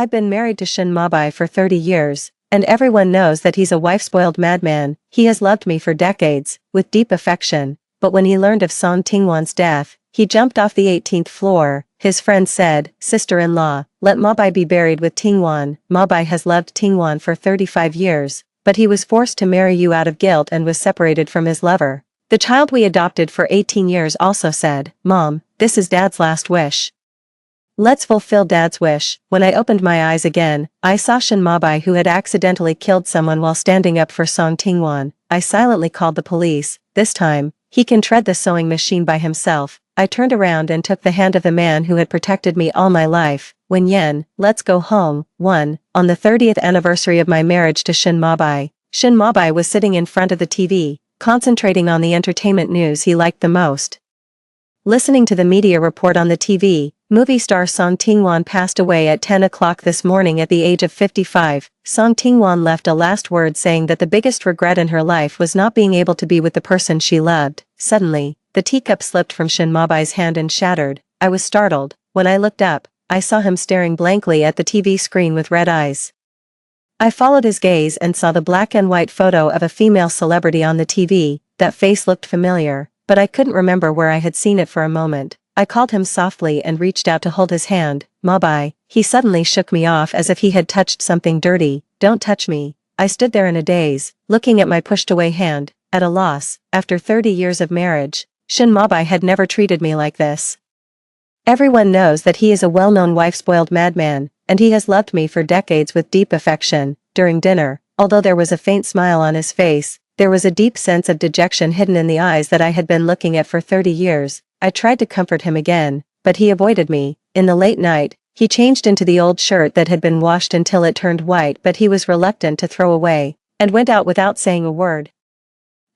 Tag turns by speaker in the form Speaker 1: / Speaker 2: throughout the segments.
Speaker 1: I've been married to Shin Mabai for 30 years, and everyone knows that he's a wife-spoiled madman. He has loved me for decades, with deep affection, but when he learned of Song Tingwan's death, he jumped off the 18th floor. His friend said, "Sister-in-law, let Mabai be buried with Tingwan. Mabai has loved Tingwan for 35 years, but he was forced to marry you out of guilt and was separated from his lover." The child we adopted for 18 years also said, "Mom, this is Dad's last wish. Let's fulfill Dad's wish." When I opened my eyes again, I saw Shin Mabai, who had accidentally killed someone while standing up for Song Tingwan. I silently called the police. This time, he can tread the sewing machine by himself. I turned around and took the hand of the man who had protected me all my life. Wen Yen, let's go home. 1. On the 30th anniversary of my marriage to Shin Mabai, Shin Mabai was sitting in front of the TV, concentrating on the entertainment news he liked the most. Listening to the media report on the TV, movie star Song Tingwan passed away at 10 o'clock this morning at the age of 55. Song Tingwan left a last word saying that the biggest regret in her life was not being able to be with the person she loved. Suddenly, the teacup slipped from Shin Mabai's hand and shattered. I was startled. When I looked up, I saw him staring blankly at the TV screen with red eyes. I followed his gaze and saw the black and white photo of a female celebrity on the TV. That face looked familiar, but I couldn't remember where I had seen it for a moment. I called him softly and reached out to hold his hand. "Mabai." He suddenly shook me off as if he had touched something dirty. "Don't touch me." I stood there in a daze, looking at my pushed-away hand, at a loss. After 30 years of marriage, Shin Mabai had never treated me like this. Everyone knows that he is a well-known wife-spoiled madman, and he has loved me for decades with deep affection. During dinner, although there was a faint smile on his face, there was a deep sense of dejection hidden in the eyes that I had been looking at for 30 years. I tried to comfort him again, but he avoided me. In the late night, he changed into the old shirt that had been washed until it turned white, but he was reluctant to throw away, and went out without saying a word.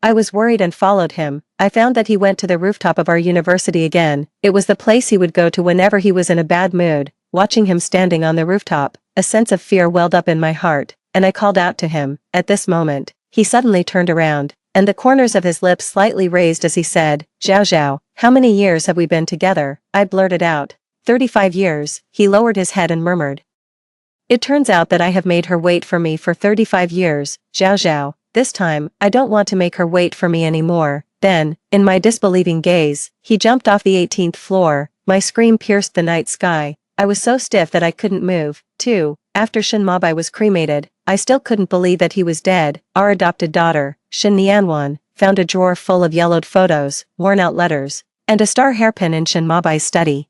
Speaker 1: I was worried and followed him. I found that he went to the rooftop of our university again. It was the place he would go to whenever he was in a bad mood. Watching him standing on the rooftop, a sense of fear welled up in my heart, and I called out to him. At this moment, he suddenly turned around, and the corners of his lips slightly raised as he said, "Zhao Zhao, how many years have we been together?" I blurted out, 35 years, he lowered his head and murmured. "It turns out that I have made her wait for me for 35 years, Zhao Zhao. This time, I don't want to make her wait for me anymore." Then, in my disbelieving gaze, he jumped off the 18th floor. My scream pierced the night sky. I was so stiff that I couldn't move. 2. After Shin Mabai was cremated, I still couldn't believe that he was dead. Our adopted daughter, Shin Nianwan, found a drawer full of yellowed photos, worn-out letters, and a star hairpin in Shin Mabai's study.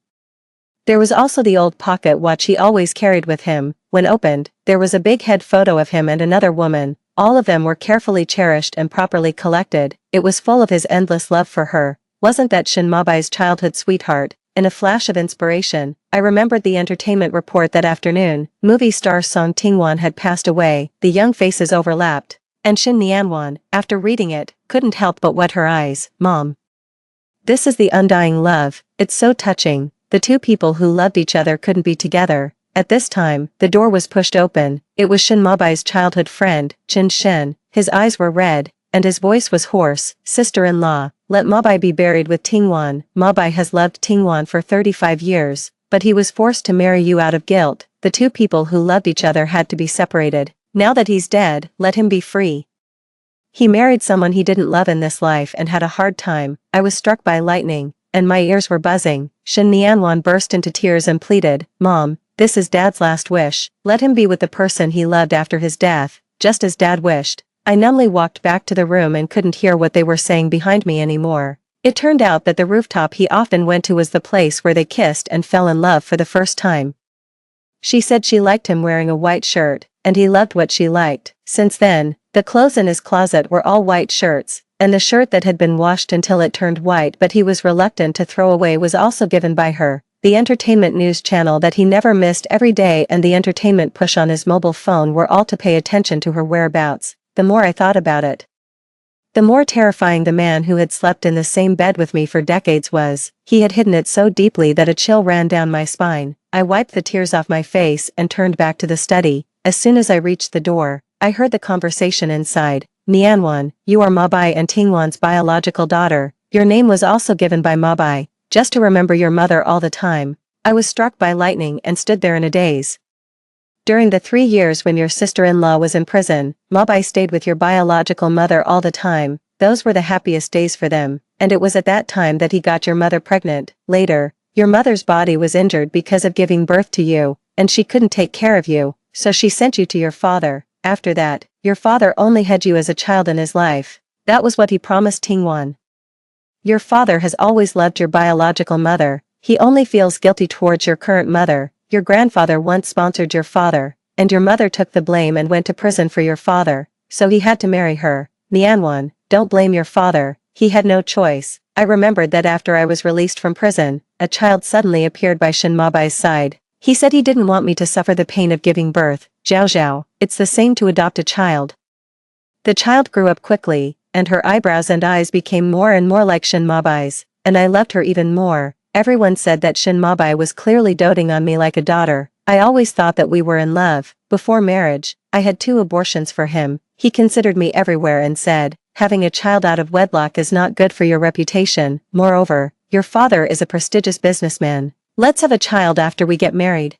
Speaker 1: There was also the old pocket watch he always carried with him. When opened, there was a big head photo of him and another woman. All of them were carefully cherished and properly collected. It was full of his endless love for her. Wasn't that Shin Mabai's childhood sweetheart? In a flash of inspiration, I remembered the entertainment report that afternoon. Movie star Song Tingwan had passed away. The young faces overlapped, and Shin Nianwan, after reading it, couldn't help but wet her eyes. "Mom. This is the undying love. It's so touching. The two people who loved each other couldn't be together." At this time, the door was pushed open. It was Shin Mabai's childhood friend, Qin Shen. His eyes were red, and his voice was hoarse. "Sister-in-law, let Mabai be buried with Tingwan. Mabai has loved Tingwan for 35 years, but he was forced to marry you out of guilt. The two people who loved each other had to be separated. Now that he's dead, let him be free. He married someone he didn't love in this life and had a hard time." I was struck by lightning, and my ears were buzzing. Shin Nianwan burst into tears and pleaded, "Mom, this is Dad's last wish. Let him be with the person he loved after his death, just as Dad wished." I numbly walked back to the room and couldn't hear what they were saying behind me anymore. It turned out that the rooftop he often went to was the place where they kissed and fell in love for the first time. She said she liked him wearing a white shirt, and he loved what she liked. Since then, the clothes in his closet were all white shirts, and the shirt that had been washed until it turned white but he was reluctant to throw away was also given by her. The entertainment news channel that he never missed every day and the entertainment push on his mobile phone were all to pay attention to her whereabouts. The more I thought about it, the more terrifying the man who had slept in the same bed with me for decades was. He had hidden it so deeply that a chill ran down my spine. I wiped the tears off my face and turned back to the study. As soon as I reached the door, I heard the conversation inside. "Nianwan, you are Mabai and Tingwan's biological daughter. Your name was also given by Mabai, just to remember your mother all the time." I was struck by lightning and stood there in a daze. During the 3 years when your sister-in-law was in prison, Mabai stayed with your biological mother all the time. Those were the happiest days for them, and it was at that time that he got your mother pregnant. Later, your mother's body was injured because of giving birth to you, and she couldn't take care of you, so she sent you to your father. After that, your father only had you as a child in his life. That was what he promised Tingwan. Your father has always loved your biological mother. He only feels guilty towards your current mother. Your grandfather once sponsored your father, and your mother took the blame and went to prison for your father, so he had to marry her. Nianwan, don't blame your father, he had no choice. I remembered that after I was released from prison, a child suddenly appeared by Shin Mabai's side. He said he didn't want me to suffer the pain of giving birth. Zhao Zhao, it's the same to adopt a child. The child grew up quickly, and her eyebrows and eyes became more and more like Shin Mabai's, and I loved her even more. Everyone said that Shin Mabai was clearly doting on me like a daughter. I always thought that we were in love. Before marriage, I had 2 abortions for him. He considered me everywhere and said, having a child out of wedlock is not good for your reputation. Moreover, your father is a prestigious businessman. Let's have a child after we get married.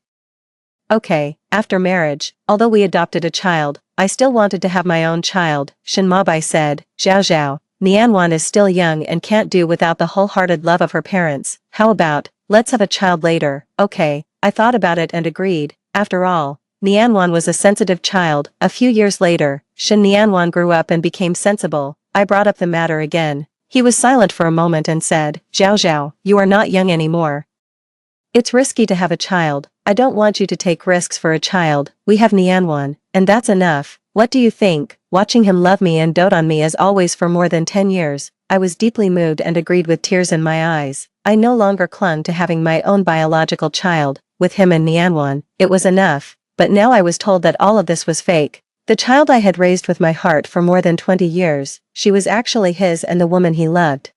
Speaker 1: Okay, after marriage, although we adopted a child, I still wanted to have my own child, Shin Mabai said. Zhao Zhao, Nianwan is still young and can't do without the wholehearted love of her parents. How about, let's have a child later? Okay, I thought about it and agreed. After all, Nianwan was a sensitive child. A few years later, Shin Nianwan grew up and became sensible. I brought up the matter again. He was silent for a moment and said, Zhao Zhao, you are not young anymore. It's risky to have a child. I don't want you to take risks for a child. We have Nianwan, and that's enough. What do you think? Watching him love me and dote on me as always for more than 10 years, I was deeply moved and agreed with tears in my eyes. I no longer clung to having my own biological child. With him and Nianwan, it was enough. But now I was told that all of this was fake. The child I had raised with my heart for more than 20 years, she was actually his and the woman he loved.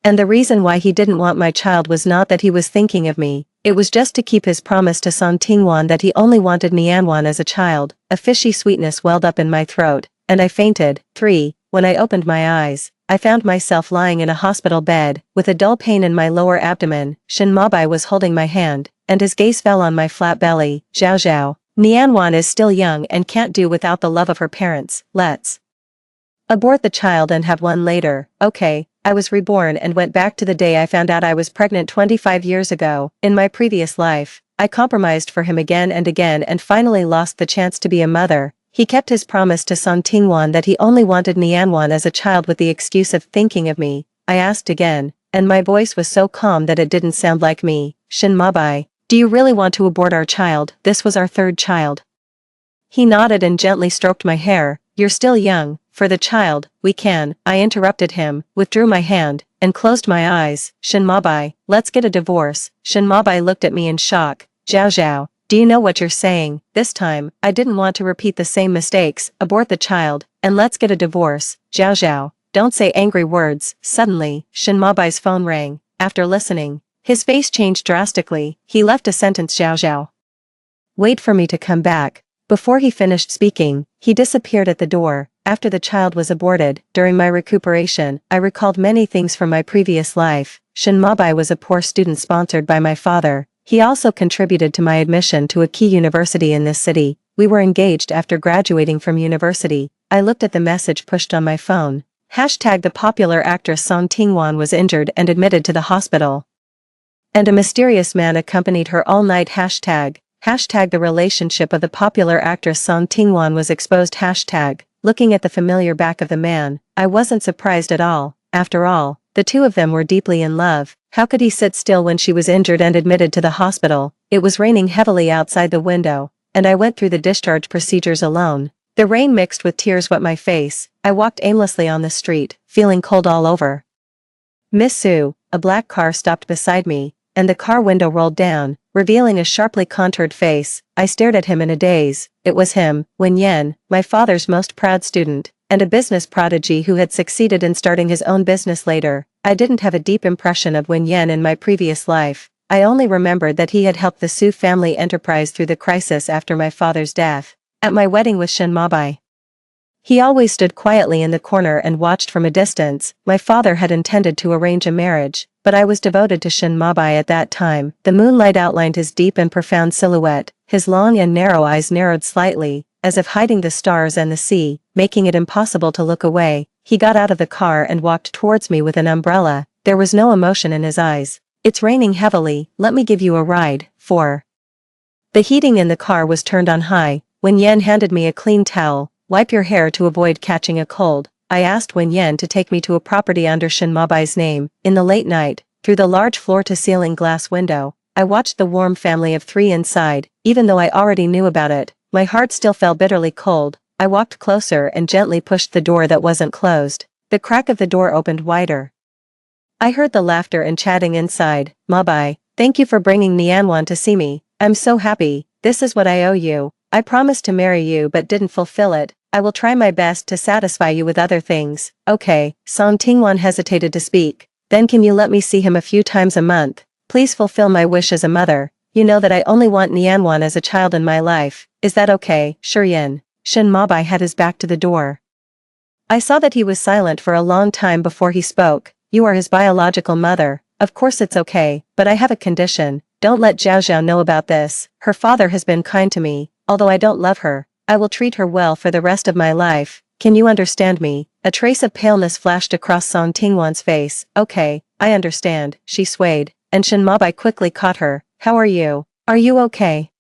Speaker 1: And the reason why he didn't want my child was not that he was thinking of me, it was just to keep his promise to Song Tingwan that he only wanted Nianwan as a child. A fishy sweetness welled up in my throat, and I fainted. 3. When I opened my eyes, I found myself lying in a hospital bed, with a dull pain in my lower abdomen. Shin Mabai was holding my hand, and his gaze fell on my flat belly. Zhao Zhao, Nianwan is still young and can't do without the love of her parents. Let's abort the child and have one later. Okay. I was reborn and went back to the day I found out I was pregnant 25 years ago. In my previous life, I compromised for him again and finally lost the chance to be a mother. He kept his promise to Song Tingwan that he only wanted Nianwan as a child with the excuse of thinking of me. I asked again, and my voice was so calm that it didn't sound like me. Shin Mabai, do you really want to abort our child? This was our 3rd child. He nodded and gently stroked my hair. You're still young. For the child, we can. I interrupted him, withdrew my hand, and closed my eyes. Shin Mabai, let's get a divorce. Shin Mabai looked at me in shock. Zhao Zhao, do you know what you're saying? This time, I didn't want to repeat the same mistakes. Abort the child, and let's get a divorce. Zhao Zhao, don't say angry words. Suddenly, Shin Mabai's phone rang. After listening, his face changed drastically. He left a sentence. Zhao Zhao, wait for me to come back. Before he finished speaking, he disappeared at the door. After the child was aborted, during my recuperation, I recalled many things from my previous life. Shin Mabai was a poor student sponsored by my father. He also contributed to my admission to a key university in this city. We were engaged after graduating from university. I looked at the message pushed on my phone. Hashtag the popular actress Song Tingwan was injured and admitted to the hospital. And a mysterious man accompanied her all night. Hashtag the relationship of the popular actress Song Tingwan was exposed. Hashtag. Looking at the familiar back of the man, I wasn't surprised at all. After all, the 2 of them were deeply in love. How could he sit still when she was injured and admitted to the hospital? It was raining heavily outside the window, and I went through the discharge procedures alone. The rain mixed with tears wet my face. I walked aimlessly on the street, feeling cold all over. Miss Sue, a black car stopped beside me, and the car window rolled down, revealing a sharply contoured face. I stared at him in a daze. It was him, Wen Yan, my father's most proud student, and a business prodigy who had succeeded in starting his own business later. I didn't have a deep impression of Wen Yan in my previous life. I only remembered that he had helped the Su family enterprise through the crisis after my father's death. At my wedding with Shin Mabai, he always stood quietly in the corner and watched from a distance. My father had intended to arrange a marriage, but I was devoted to Shin Mabai at that time. The moonlight outlined his deep and profound silhouette, his long and narrow eyes narrowed slightly, as if hiding the stars and the sea, making it impossible to look away. He got out of the car and walked towards me with an umbrella. There was no emotion in his eyes. "It's raining heavily, let me give you a ride." 4. The heating in the car was turned on high. Wen Yen handed me a clean towel. "Wipe your hair to avoid catching a cold." I asked Wen Yen to take me to a property under Shin Mabai's name. In the late night, through the large floor-to-ceiling glass window, I watched the warm family of 3 inside. Even though I already knew about it, my heart still felt bitterly cold. I walked closer and gently pushed the door that wasn't closed. The crack of the door opened wider. I heard the laughter and chatting inside. "Mabai, thank you for bringing Nianwan to see me. I'm so happy. This is what I owe you. I promised to marry you but didn't fulfill it. I will try my best to satisfy you with other things." "Okay." Song Tingwan hesitated to speak. "Then can you let me see him a few times a month? Please fulfill my wish as a mother. You know that I only want Nianwan as a child in my life. Is that okay?" "Sure Yin." Shin Mabai had his back to the door. I saw that he was silent for a long time before he spoke. "You are his biological mother. Of course it's okay, but I have a condition. Don't let Zhao Zhao know about this. Her father has been kind to me, although I don't love her. I will treat her well for the rest of my life. Can you understand me?" A trace of paleness flashed across Song Tingwan's face. "Okay, I understand." She swayed, and Shin Mabai quickly caught her. "How are you? Are you okay?"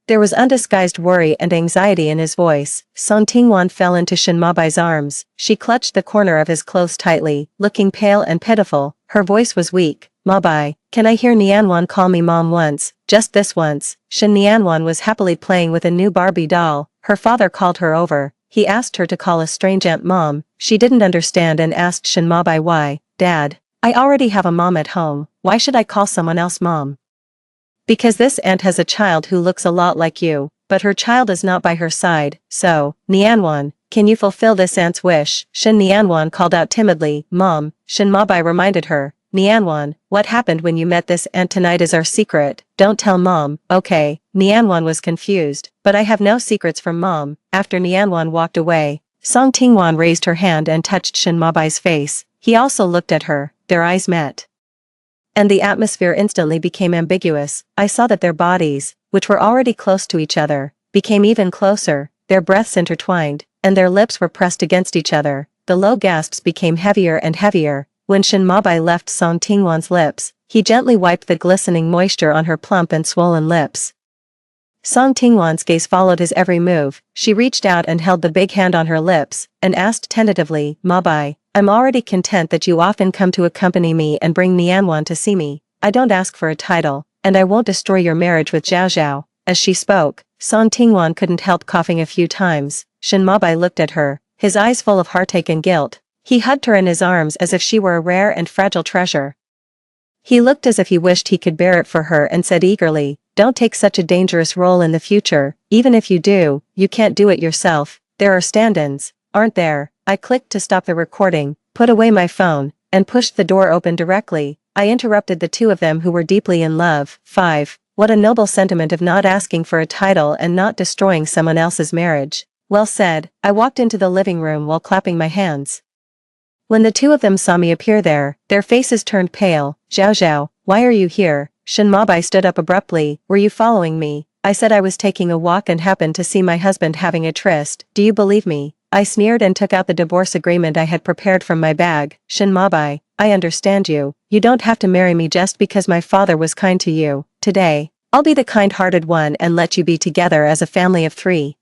Speaker 1: There was undisguised worry and anxiety in his voice. Song Tingwan fell into Shin Mabai's arms. She clutched the corner of his clothes tightly, looking pale and pitiful. Her voice was weak. "Mabai, can I hear Nianwan call me mom once? Just this once?" Shin Nianwan was happily playing with a new Barbie doll. Her father called her over. He asked her to call a strange aunt mom. She didn't understand and asked Shin Mabai why. "Dad, I already have a mom at home. Why should I call someone else mom?" "Because this aunt has a child who looks a lot like you, but her child is not by her side, so, Nianwan, can you fulfill this aunt's wish?" Shin Nianwan called out timidly. "Mom," Shin Mabai reminded her. "Nianwan, what happened when you met this aunt tonight is our secret. Don't tell mom." "Okay." Nianwan was confused. "But I have no secrets from mom." After Nianwan walked away, Song Tingwan raised her hand and touched Shin Mabai's face. He also looked at her. Their eyes met. And the atmosphere instantly became ambiguous. I saw that their bodies, which were already close to each other, became even closer. Their breaths intertwined, and their lips were pressed against each other. The low gasps became heavier and heavier. When Shin Mabai left Song Tingwan's lips, he gently wiped the glistening moisture on her plump and swollen lips. Song Tingwan's gaze followed his every move. She reached out and held the big hand on her lips, and asked tentatively, "Mabai, I'm already content that you often come to accompany me and bring Nianwan to see me. I don't ask for a title, and I won't destroy your marriage with Zhao Zhao." As she spoke, Song Tingwan couldn't help coughing a few times. Shin Mabai looked at her, his eyes full of heartache and guilt. He hugged her in his arms as if she were a rare and fragile treasure. He looked as if he wished he could bear it for her and said eagerly, "Don't take such a dangerous role in the future. Even if you do, you can't do it yourself. There are stand-ins, aren't there?" I clicked to stop the recording, put away my phone, and pushed the door open directly. I interrupted the two of them who were deeply in love. 5. What a noble sentiment of not asking for a title and not destroying someone else's marriage. Well said. I walked into the living room while clapping my hands. When the two of them saw me appear there, their faces turned pale. "Zhao Zhao, why are you here?" Shin Mabai stood up abruptly. "Were you following me?" I said I was taking a walk and happened to see my husband having a tryst. "Do you believe me?" I sneered and took out the divorce agreement I had prepared from my bag. "Shin Mabai, I understand you. You don't have to marry me just because my father was kind to you. Today, I'll be the kind-hearted one and let you be together as a family of 3.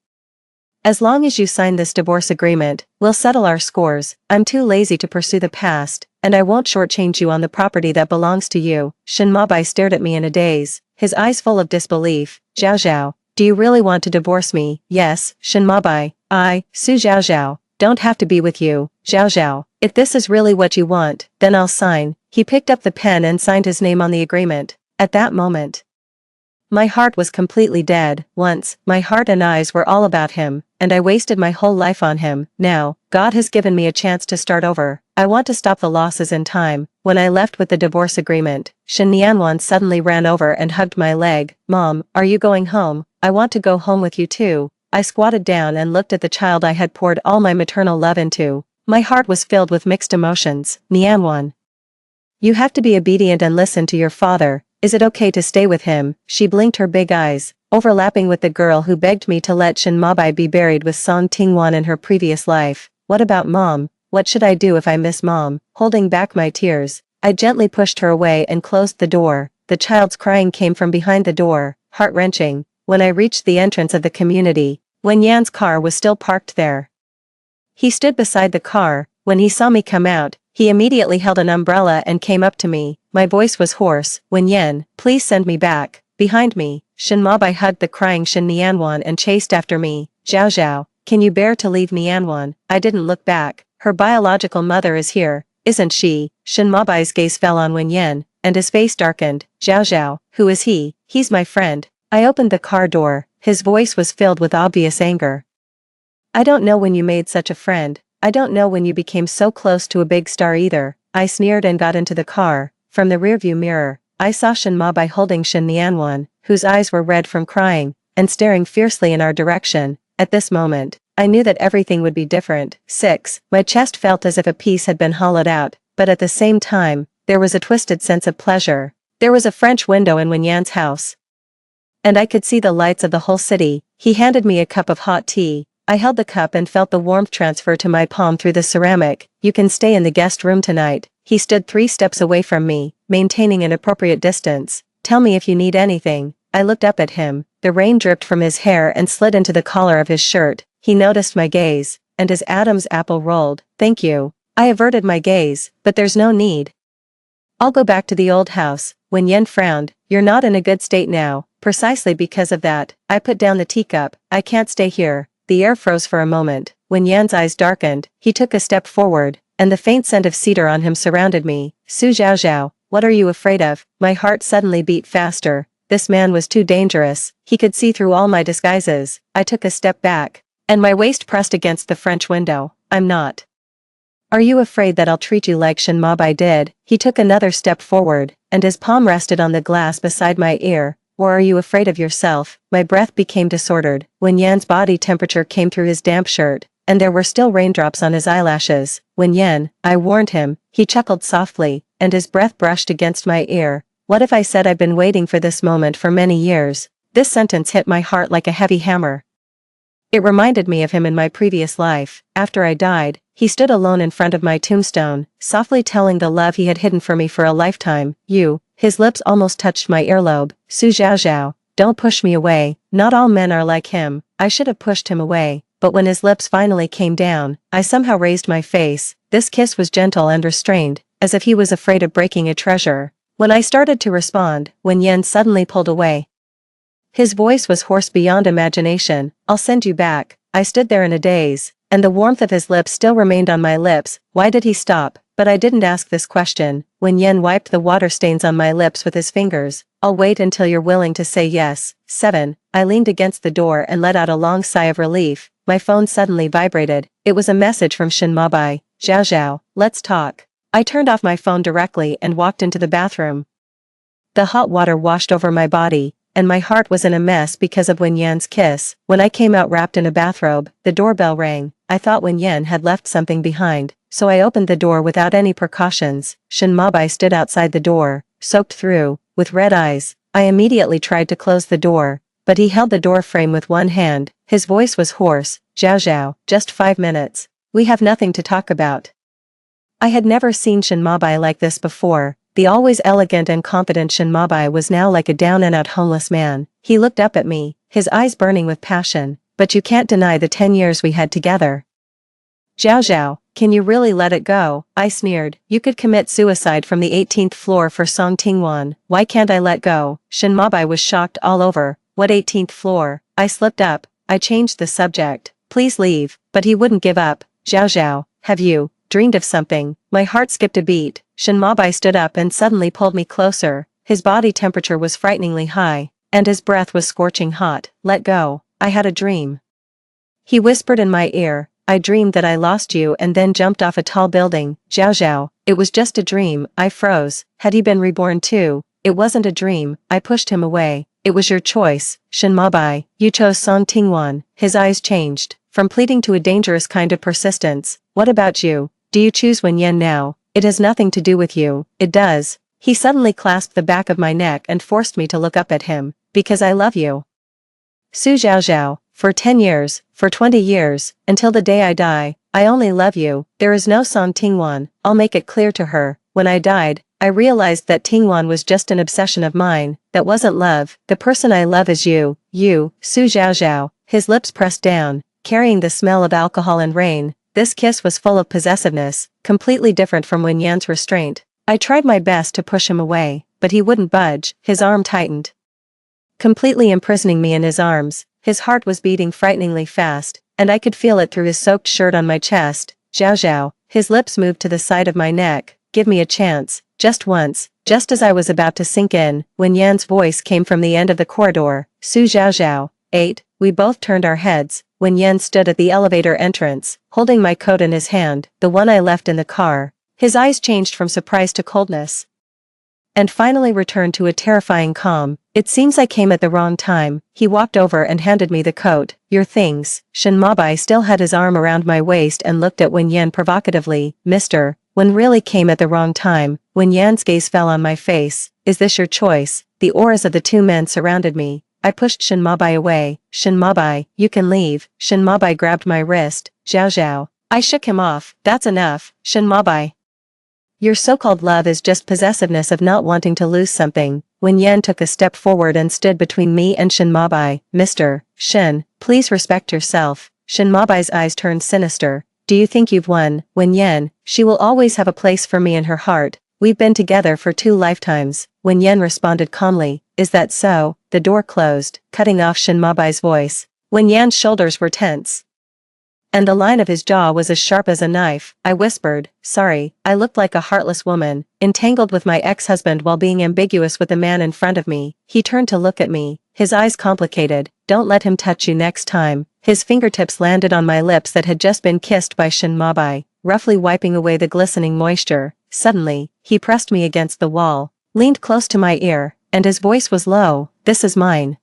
Speaker 1: As long as you sign this divorce agreement, we'll settle our scores. I'm too lazy to pursue the past, and I won't shortchange you on the property that belongs to you." Shin Mabai stared at me in a daze, his eyes full of disbelief. "Zhao Zhao, do you really want to divorce me?" "Yes." Shin Mabai, Su Zhao Zhao, don't have to be with you. Zhao Zhao, if this is really what you want, then I'll sign." He picked up the pen and signed his name on the agreement. At that moment, my heart was completely dead. Once, my heart and eyes were all about him, and I wasted my whole life on him. Now, God has given me a chance to start over. I want to stop the losses in time. When I left with the divorce agreement, Shin Nianwan suddenly ran over and hugged my leg. "Mom, are you going home? I want to go home with you too." I squatted down and looked at the child I had poured all my maternal love into. My heart was filled with mixed emotions. "Nianwan, You have to be obedient and listen to your father. Is it okay to stay with him? She blinked her big eyes, overlapping with the girl who begged me to let Shin Mabai be buried with Song Tingwan in her previous life. What about mom? What should I do if I miss mom? Holding back my tears, I gently pushed her away and closed the door. The child's crying came from behind the door, heart-wrenching. When I reached the entrance of the community, Wen Yan's car was still parked there. He stood beside the car. When he saw me come out, he immediately held an umbrella and came up to me. My voice was hoarse. Wen Yan, please send me back. Behind me, Shin Mabai hugged the crying Shin Nianwan and chased after me. Zhao Zhao, can you bear to leave Nianwan? I didn't look back. Her biological mother is here, isn't she? Shin Mabai's gaze fell on Wen Yan, and his face darkened. Zhao Zhao, who is he? He's my friend. I opened the car door. His voice was filled with obvious anger. I don't know when you made such a friend. I don't know when you became so close to a big star either. I sneered and got into the car. From the rearview mirror, I saw Shin Mabai holding Shin Nianwan, whose eyes were red from crying, and staring fiercely in our direction. At this moment, I knew that everything would be different. 6. My chest felt as if a piece had been hollowed out, but at the same time, there was a twisted sense of pleasure. There was a French window in Wen Yan's house, and I could see the lights of the whole city. He handed me a cup of hot tea. I held the cup and felt the warmth transfer to my palm through the ceramic. You can stay in the guest room tonight. He stood 3 steps away from me, maintaining an appropriate distance. Tell me if you need anything. I looked up at him. The rain dripped from his hair and slid into the collar of his shirt. He noticed my gaze, and his Adam's apple rolled. Thank you. I averted my gaze, but there's no need. I'll go back to the old house. Wen Yan frowned. You're not in a good state now. Precisely because of that, I put down the teacup. I can't stay here. The air froze for a moment. When Yan's eyes darkened, he took a step forward, and the faint scent of cedar on him surrounded me. Su Zhao Zhao, what are you afraid of? My heart suddenly beat faster. This man was too dangerous. He could see through all my disguises. I took a step back, and my waist pressed against the French window. I'm not. Are you afraid that I'll treat you like Shin Mabai did? He took another step forward, and his palm rested on the glass beside my ear. Or are you afraid of yourself? My breath became disordered. When Yan's body temperature came through his damp shirt, and there were still raindrops on his eyelashes. When Yan, I warned him, he chuckled softly, and his breath brushed against my ear. What if I said I've been waiting for this moment for many years? This sentence hit my heart like a heavy hammer. It reminded me of him in my previous life. After I died, he stood alone in front of my tombstone, softly telling the love he had hidden for me for a lifetime. You. His lips almost touched my earlobe. Su Zhao Zhao, don't push me away. Not all men are like him. I should have pushed him away, but when his lips finally came down, I somehow raised my face. This kiss was gentle and restrained, as if he was afraid of breaking a treasure. When I started to respond, Wen Yan suddenly pulled away. His voice was hoarse beyond imagination. I'll send you back. I stood there in a daze, and the warmth of his lips still remained on my lips. Why did he stop? But I didn't ask this question. When Yan wiped the water stains on my lips with his fingers. I'll wait until you're willing to say yes. 7. I leaned against the door and let out a long sigh of relief. My phone suddenly vibrated. It was a message from Shin Mabai. Zhao Zhao, let's talk. I turned off my phone directly and walked into the bathroom. The hot water washed over my body, and my heart was in a mess because of Wen Yan's kiss. When I came out wrapped in a bathrobe, the doorbell rang. I thought Wen Yan had left something behind, so I opened the door without any precautions. Shin Mabai stood outside the door, soaked through, with red eyes. I immediately tried to close the door, but he held the door frame with one hand. His voice was hoarse. Zhao Zhao, just 5 minutes. We have nothing to talk about. I had never seen Shin Mabai like this before. The always elegant and confident Shin Mabai was now like a down-and-out homeless man. He looked up at me, his eyes burning with passion. But you can't deny the 10 years we had together. Zhao Zhao, can you really let it go? I sneered. You could commit suicide from the 18th floor for Song Tingwan. Why can't I let go? Shin Mabai was shocked all over. What 18th floor? I slipped up. I changed the subject. Please leave. But he wouldn't give up. Zhao Zhao, have you dreamed of something? My heart skipped a beat. Shin Mabai stood up and suddenly pulled me closer. His body temperature was frighteningly high, and his breath was scorching hot. Let go. I had a dream. He whispered in my ear. I dreamed that I lost you and then jumped off a tall building. Zhao Zhao, it was just a dream. I froze. Had he been reborn too? It wasn't a dream. I pushed him away. It was your choice, Shin Mabai. You chose Song Tingwan. His eyes changed, from pleading to a dangerous kind of persistence. What about you? Do you choose Wen Yan now? it has nothing to do with you, it does. He suddenly clasped the back of my neck and forced me to look up at him, because I love you. Su Zhao Zhao, for 10 years, for 20 years, until the day I die, I only love you. There is no Song Tingwan, I'll make it clear to her. When I died, I realized that Tingwan was just an obsession of mine, that wasn't love. The person I love is you, Su Zhao Zhao. His lips pressed down, carrying the smell of alcohol and rain. This kiss was full of possessiveness, completely different from Wen Yan's restraint. I tried my best to push him away, but he wouldn't budge. His arm tightened, completely imprisoning me in his arms. His heart was beating frighteningly fast, and I could feel it through his soaked shirt on my chest. Zhao Zhao. His lips moved to the side of my neck. Give me a chance, just once. Just as I was about to sink in, Wen Yan's voice came from the end of the corridor. Su Zhao Zhao. 8. We both turned our heads. Wen Yan stood at the elevator entrance, holding my coat in his hand, the one I left in the car. His eyes changed from surprise to coldness, and finally returned to a terrifying calm. It seems I came at the wrong time. He walked over and handed me the coat. Your things. Shen Mabai still had his arm around my waist and looked at Wen Yan provocatively. Mister, Wen really came at the wrong time. Wen Yan's gaze fell on my face. Is this your choice? The auras of the two men surrounded me. I pushed Shen Mabai away. Shen Mabai, you can leave. Shen Mabai grabbed my wrist. Zhao Zhao. I shook him off. That's enough. Shen Mabai. Your so-called love is just possessiveness of not wanting to lose something. Wen Yan took a step forward and stood between me and Shen Mabai. Mr. Shen, please respect yourself. Shen Mabai's eyes turned sinister. Do you think you've won? Wen Yan, she will always have a place for me in her heart. We've been together for 2 lifetimes. Wen Yan responded calmly. Is that so? The door closed, cutting off Shen Mabai's voice. Wen Yan's shoulders were tense, and the line of his jaw was as sharp as a knife. I whispered, sorry, I looked like a heartless woman, entangled with my ex-husband while being ambiguous with the man in front of me. He turned to look at me, his eyes complicated. Don't let him touch you next time. His fingertips landed on my lips that had just been kissed by Shen Mabai, roughly wiping away the glistening moisture. Suddenly, he pressed me against the wall, leaned close to my ear, and his voice was low. This is mine.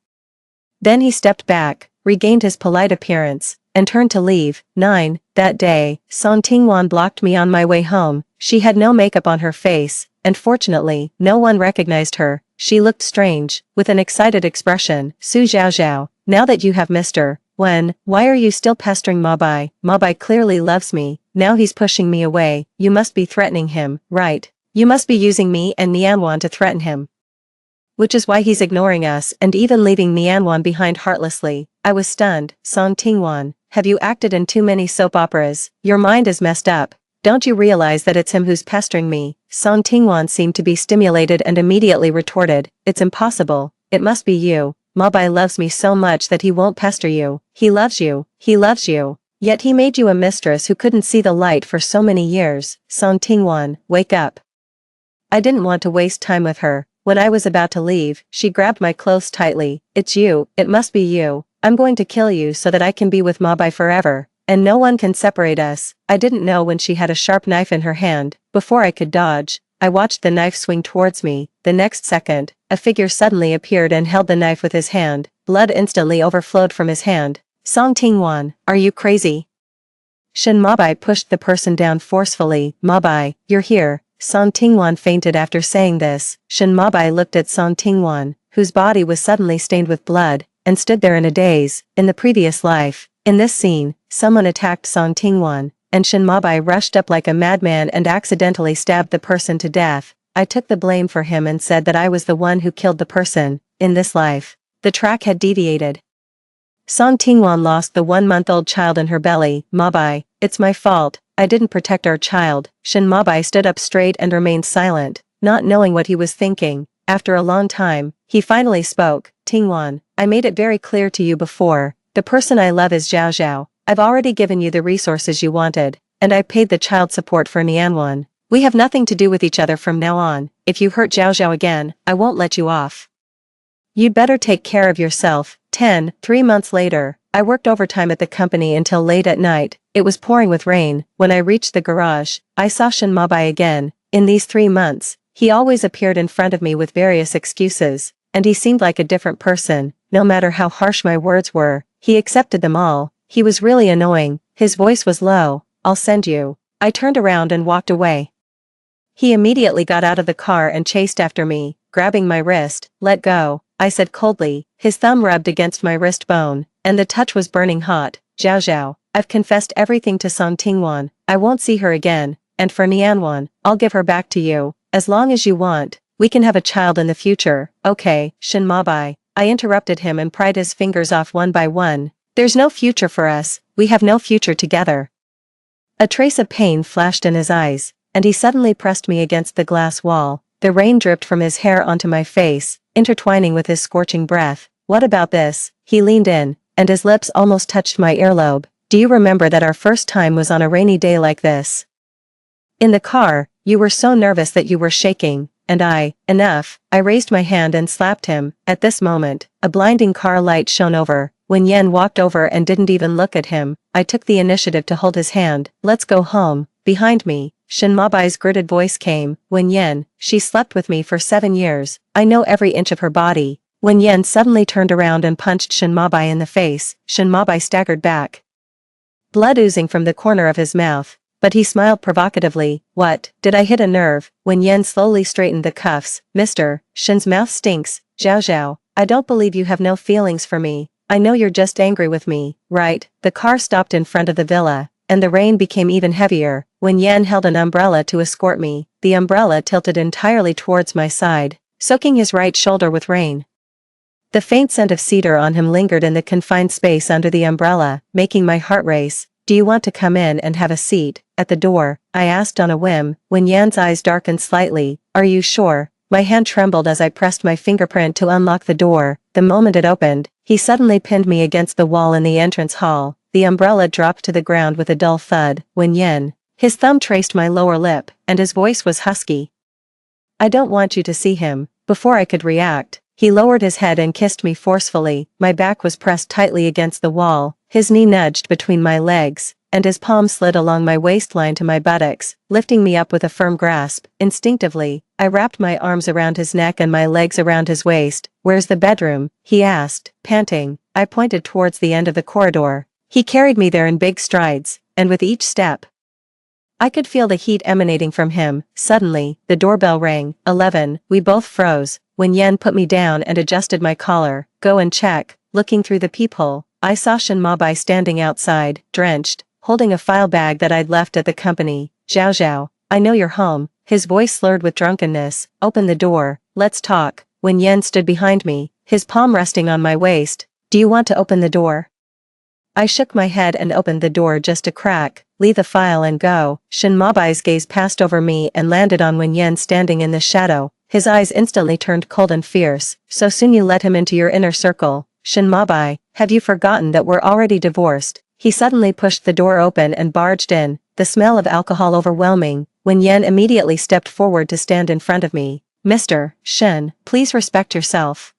Speaker 1: Then he stepped back, regained his polite appearance, and turned to leave. 9. That day, Song Tingwan blocked me on my way home. She had no makeup on her face, and fortunately, no one recognized her. She looked strange, with an excited expression. Su Zhao Zhao, now that you have Mr. Wen, why are you still pestering Mabai? Mabai clearly loves me. Now he's pushing me away. You must be threatening him, right? You must be using me and Nianwan to threaten him, which is why he's ignoring us and even leaving Nianwan behind heartlessly. I was stunned. Song Tingwan, have you acted in too many soap operas? Your mind is messed up. Don't you realize that it's him who's pestering me? Song Tingwan seemed to be stimulated and immediately retorted. It's impossible. It must be you. Mabai loves me so much that he won't pester you. He loves you. He loves you. Yet he made you a mistress who couldn't see the light for so many years. Song Tingwan, wake up. I didn't want to waste time with her. When I was about to leave, she grabbed my clothes tightly. It's you. It must be you. I'm going to kill you so that I can be with Mabai forever, and no one can separate us. I didn't know when she had a sharp knife in her hand. Before I could dodge, I watched the knife swing towards me. The next second, a figure suddenly appeared and held the knife with his hand. Blood instantly overflowed from his hand. Song Tingwan, are you crazy? Shen Mabai pushed the person down forcefully. Mabai, you're here. Song Tingwan fainted after saying this. Shen Mabai looked at Song Tingwan, whose body was suddenly stained with blood, and stood there in a daze. In the previous life, in this scene, someone attacked Song Tingwan, and Shen Mabai rushed up like a madman and accidentally stabbed the person to death. I took the blame for him and said that I was the one who killed the person. In this life, the track had deviated. Song Tingwan lost the 1-month-old child in her belly. Mabai, it's my fault. I didn't protect our child. Shen Mabai stood up straight and remained silent, not knowing what he was thinking. After a long time, he finally spoke. Tingwan, I made it very clear to you before. The person I love is Zhao Zhao. I've already given you the resources you wanted, and I paid the child support for Nianwan. We have nothing to do with each other from now on. If you hurt Zhao Zhao again, I won't let you off. You'd better take care of yourself. 3 months later, I worked overtime at the company until late at night. It was pouring with rain. When I reached the garage, I saw Shen Mabai again. In these 3 months, he always appeared in front of me with various excuses, and he seemed like a different person. No matter how harsh my words were, he accepted them all. He was really annoying. His voice was low. I'll send you. I turned around and walked away. He immediately got out of the car and chased after me, grabbing my wrist. "Let go," I said coldly. His thumb rubbed against my wrist bone, and the touch was burning hot. "Zhao Zhao, I've confessed everything to Song Tingwan. I won't see her again, and for Nianwan, I'll give her back to you, as long as you want. We can have a child in the future." "Okay, Shin Mabai," I interrupted him and pried his fingers off one by one. "There's no future for us, we have no future together." A trace of pain flashed in his eyes, and he suddenly pressed me against the glass wall. The rain dripped from his hair onto my face, intertwining with his scorching breath. "What about this?" He leaned in, and his lips almost touched my earlobe. "Do you remember that our first time was on a rainy day like this? In the car, you were so nervous that you were shaking, and enough." I raised my hand and slapped him. At this moment, a blinding car light shone over. When Yen walked over and didn't even look at him, I took the initiative to hold his hand. "Let's go home." Behind me, Shin Mabai's gritted voice came. "When Yen, she slept with me for 7 years. I know every inch of her body." When Yen suddenly turned around and punched Shin Mabai in the face, Shin Mabai staggered back, blood oozing from the corner of his mouth, but he smiled provocatively. "What, did I hit a nerve?" When Yen slowly straightened the cuffs. "Mister, Shin's mouth stinks. Zhao Zhao, I don't believe you have no feelings for me. I know you're just angry with me, right?" The car stopped in front of the villa, and the rain became even heavier. When Yen held an umbrella to escort me, the umbrella tilted entirely towards my side, soaking his right shoulder with rain. The faint scent of cedar on him lingered in the confined space under the umbrella, making my heart race. "Do you want to come in and have a seat at the door?" I asked on a whim. When Yan's eyes darkened slightly. "Are you sure?" My hand trembled as I pressed my fingerprint to unlock the door. The moment it opened, he suddenly pinned me against the wall in the entrance hall. The umbrella dropped to the ground with a dull thud. When Yen, his thumb traced my lower lip, and his voice was husky. "I don't want you to see him." Before I could react, he lowered his head and kissed me forcefully. My back was pressed tightly against the wall, his knee nudged between my legs, and his palm slid along my waistline to my buttocks, lifting me up with a firm grasp. Instinctively, I wrapped my arms around his neck and my legs around his waist. "Where's the bedroom?" he asked, panting. I pointed towards the end of the corridor. He carried me there in big strides, and with each step, I could feel the heat emanating from him. Suddenly, the doorbell rang. 11. We both froze. When Yen put me down and adjusted my collar. "Go and check." Looking through the peephole, I saw Shin Mabai standing outside, drenched, holding a file bag that I'd left at the company. "Zhao Zhao, I know you're home." His voice slurred with drunkenness. "Open the door. Let's talk." When Yen stood behind me, his palm resting on my waist. "Do you want to open the door?" I shook my head and opened the door just a crack. "Leave the file and go." Shin Mabai's gaze passed over me and landed on Wen Yen standing in the shadow. His eyes instantly turned cold and fierce. "So soon you let him into your inner circle? Shin Mabai, have you forgotten that we're already divorced?" He suddenly pushed the door open and barged in, the smell of alcohol overwhelming. Wen Yen immediately stepped forward to stand in front of me. "Mr. Shin, please respect yourself."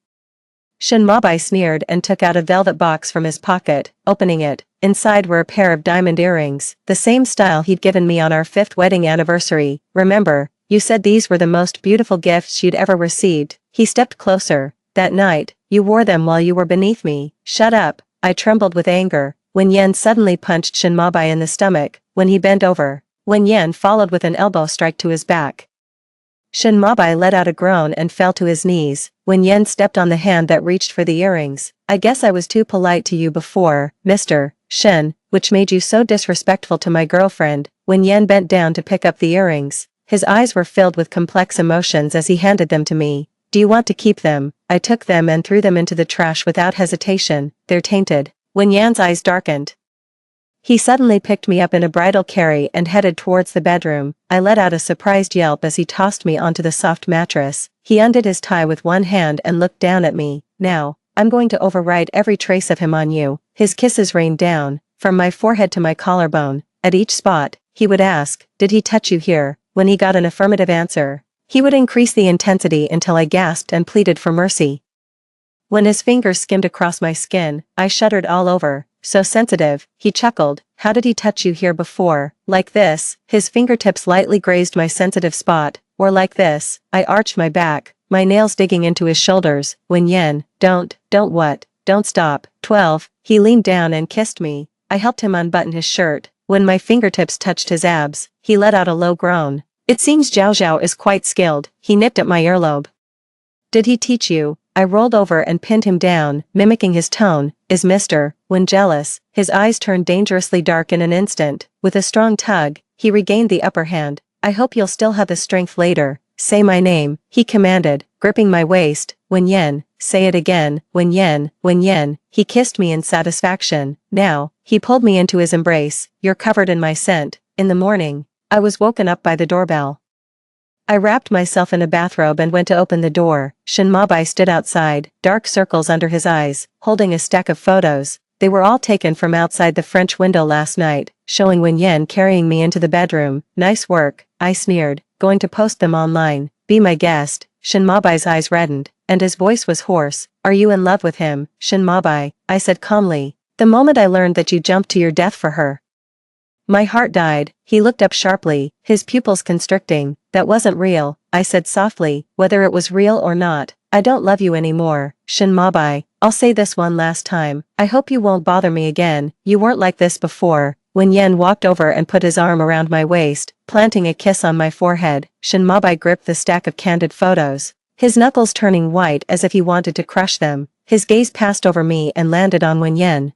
Speaker 1: Shin Mabai sneered and took out a velvet box from his pocket. Opening it, inside were a pair of diamond earrings, the same style he'd given me on our 5th wedding anniversary. "Remember, you said these were the most beautiful gifts you'd ever received." He stepped closer. "That night, you wore them while you were beneath me." "Shut up." I trembled with anger. Wen Yen suddenly punched Shin Mabai in the stomach. When he bent over, Wen Yen followed with an elbow strike to his back. Shin Mabai let out a groan and fell to his knees. Wen Yen stepped on the hand that reached for the earrings. "I guess I was too polite to you before, Mr. Shin, which made you so disrespectful to my girlfriend." Wen Yen bent down to pick up the earrings. His eyes were filled with complex emotions as he handed them to me. "Do you want to keep them?" I took them and threw them into the trash without hesitation. "They're tainted." Wen Yan's eyes darkened. He suddenly picked me up in a bridal carry and headed towards the bedroom. I let out a surprised yelp as he tossed me onto the soft mattress. He undid his tie with one hand and looked down at me. "Now, I'm going to override every trace of him on you." His kisses rained down, from my forehead to my collarbone. At each spot, he would ask, "Did he touch you here?" When he got an affirmative answer, he would increase the intensity until I gasped and pleaded for mercy. When his fingers skimmed across my skin, I shuddered all over. "So sensitive," he chuckled. "How did he touch you here before?" "Like this." His fingertips lightly grazed my sensitive spot. "Or like this." I arched my back, my nails digging into his shoulders. "Wen Yen, don't what? Don't stop." 12. He leaned down and kissed me. I helped him unbutton his shirt. When my fingertips touched his abs, he let out a low groan. It seems Zhao Zhao is quite skilled, he nipped at my earlobe. Did he teach you? I rolled over and pinned him down, mimicking his tone, is Mr. When jealous, his eyes turned dangerously dark in an instant. With a strong tug, he regained the upper hand. I hope you'll still have the strength later. Say my name, he commanded, gripping my waist. Wen Yen, say it again, Wen Yen, Wen Yen. He kissed me in satisfaction. Now, he pulled me into his embrace. You're covered in my scent. In the morning, I was woken up by the doorbell. I wrapped myself in a bathrobe and went to open the door. Shen Mabai stood outside, dark circles under his eyes, holding a stack of photos. They were all taken from outside the French window last night, showing Wen Yen carrying me into the bedroom. Nice work, I sneered, going to post them online. Be my guest. Shen Mabai's eyes reddened, and his voice was hoarse. Are you in love with him, Shen Mabai? I said calmly. The moment I learned that you jumped to your death for her. My heart died. He looked up sharply, his pupils constricting. That wasn't real, I said softly. Whether it was real or not, I don't love you anymore, Shen Mabai. I'll say this one last time. I hope you won't bother me again. You weren't like this before. Wen Yen walked over and put his arm around my waist, planting a kiss on my forehead. Shen Mabai gripped the stack of candid photos, his knuckles turning white as if he wanted to crush them. His gaze passed over me and landed on Wen Yen.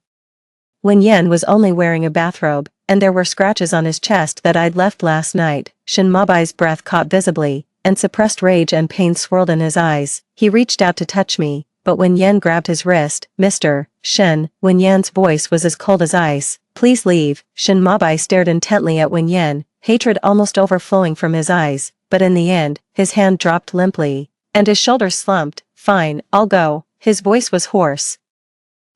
Speaker 1: Wen Yen was only wearing a bathrobe, and there were scratches on his chest that I'd left last night. Shen Mabai's breath caught visibly, and suppressed rage and pain swirled in his eyes. He reached out to touch me, but Wen Yen grabbed his wrist. Mr. Shen. Wen Yen's voice was as cold as ice. Please leave. Shen Mabai stared intently at Wen Yen, hatred almost overflowing from his eyes, but in the end, his hand dropped limply, and his shoulders slumped. Fine, I'll go. His voice was hoarse.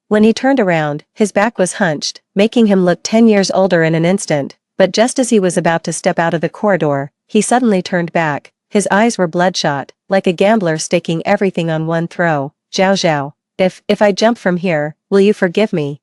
Speaker 1: When he turned around, his back was hunched, making him look 10 years older in an instant, but just as he was about to step out of the corridor, he suddenly turned back. His eyes were bloodshot, like a gambler staking everything on one throw. Zhao Zhao, if I jump from here, will you forgive me?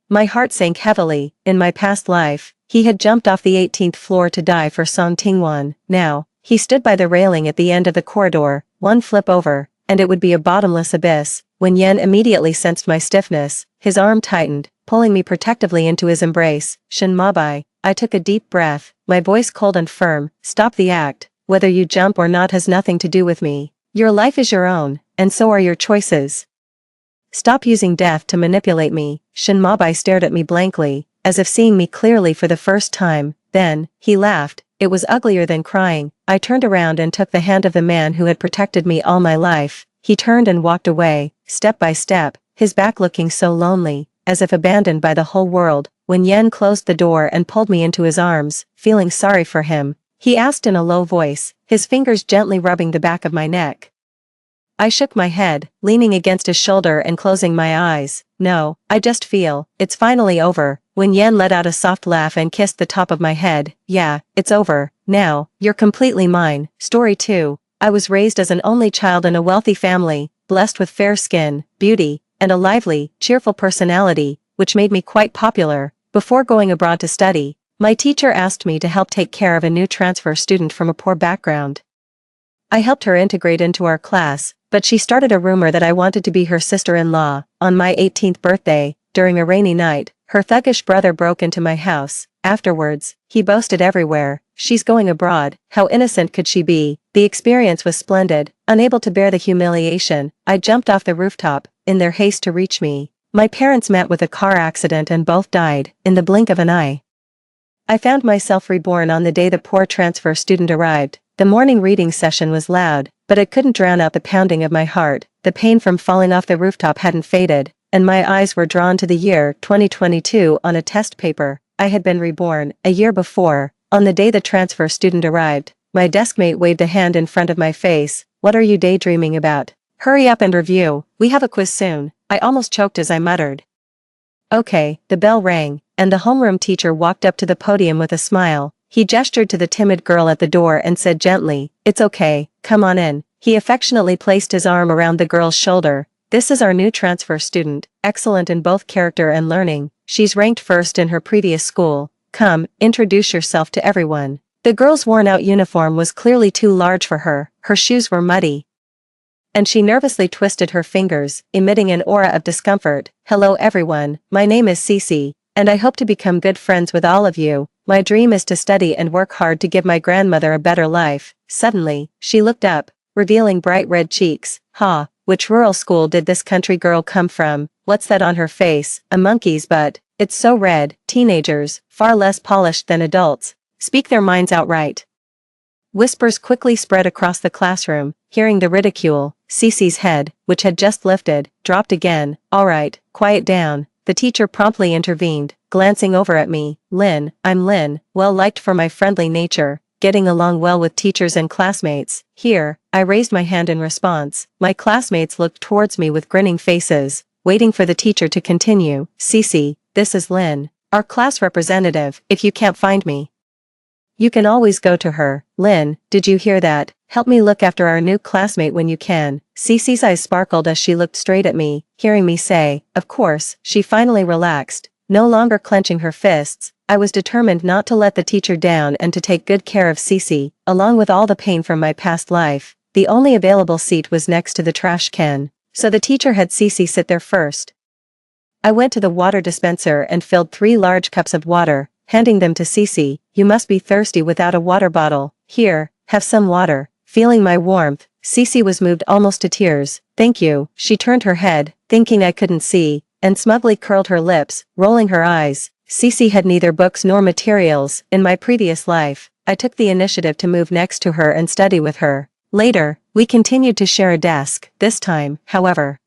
Speaker 1: My heart sank heavily. In my past life, he had jumped off the 18th floor to die for Song Tingwan. Now, he stood by the railing at the end of the corridor, one flip over, and it would be a bottomless abyss. Wen Yen immediately sensed my stiffness, his arm tightened, pulling me protectively into his embrace. Shen Mabai, I took a deep breath, my voice cold and firm. Stop the act. Whether you jump or not has nothing to do with me. Your life is your own, and so are your choices. Stop using death to manipulate me. Shen Mabai stared at me blankly, as if seeing me clearly for the first time. Then, he laughed. It was uglier than crying. I turned around and took the hand of the man who had protected me all my life. He turned and walked away, step by step, his back looking so lonely, as if abandoned by the whole world. Wen Yen closed the door and pulled me into his arms, feeling sorry for him. He asked in a low voice, his fingers gently rubbing the back of my neck. I shook my head, leaning against his shoulder and closing my eyes. No, I just feel, it's finally over. Wen Yen let out a soft laugh and kissed the top of my head. Yeah, it's over. Now, you're completely mine. Story 2. I was raised as an only child in a wealthy family, blessed with fair skin, beauty, and a lively, cheerful personality, which made me quite popular. Before going abroad to study, my teacher asked me to help take care of a new transfer student from a poor background. I helped her integrate into our class, but she started a rumor that I wanted to be her sister-in-law. On my 18th birthday, during a rainy night, her thuggish brother broke into my house. Afterwards, he boasted everywhere, she's going abroad. How innocent could she be? The experience was splendid. Unable to bear the humiliation, I jumped off the rooftop, in their haste to reach me. My parents met with a car accident and both died, in the blink of an eye. I found myself reborn on the day the poor transfer student arrived. The morning reading session was loud, but it couldn't drown out the pounding of my heart. The pain from falling off the rooftop hadn't faded, and my eyes were drawn to the year 2022 on a test paper. I had been reborn, a year before, on the day the transfer student arrived. My deskmate waved a hand in front of my face. What are you daydreaming about? Hurry up and review, we have a quiz soon. I almost choked as I muttered. Okay, the bell rang, and the homeroom teacher walked up to the podium with a smile. He gestured to the timid girl at the door and said gently, "It's okay, come on in." He affectionately placed his arm around the girl's shoulder. "This is our new transfer student, excellent in both character and learning. She's ranked first in her previous school. Come, introduce yourself to everyone." The girl's worn-out uniform was clearly too large for her, her shoes were muddy, and she nervously twisted her fingers, emitting an aura of discomfort. "Hello everyone, my name is Cece, and I hope to become good friends with all of you. My dream is to study and work hard to give my grandmother a better life. Suddenly, she looked up, revealing bright red cheeks. Ha, which rural school did this country girl come from? What's that on her face? A monkey's butt. It's so red. Teenagers, far less polished than adults, speak their minds outright. Whispers quickly spread across the classroom, hearing the ridicule. Cece's head, which had just lifted, dropped again. All right, quiet down. The teacher promptly intervened, glancing over at me. Lynn, I'm Lynn, well liked for my friendly nature, getting along well with teachers and classmates. Here, I raised my hand in response. My classmates looked towards me with grinning faces, waiting for the teacher to continue. Cece, this is Lynn, our class representative. If you can't find me, you can always go to her. Lynn, did you hear that? Help me look after our new classmate when you can. Cece's eyes sparkled as she looked straight at me, hearing me say, of course. She finally relaxed, no longer clenching her fists. I was determined not to let the teacher down and to take good care of Cece, along with all the pain from my past life. The only available seat was next to the trash can, so the teacher had Cece sit there first. I went to the water dispenser and filled 3 large cups of water, handing them to Cece. You must be thirsty without a water bottle. Here, have some water. Feeling my warmth, Cece was moved almost to tears. Thank you. She turned her head, thinking I couldn't see, and smugly curled her lips, rolling her eyes. Cece had neither books nor materials. In my previous life, I took the initiative to move next to her and study with her. Later, we continued to share a desk. This time, however,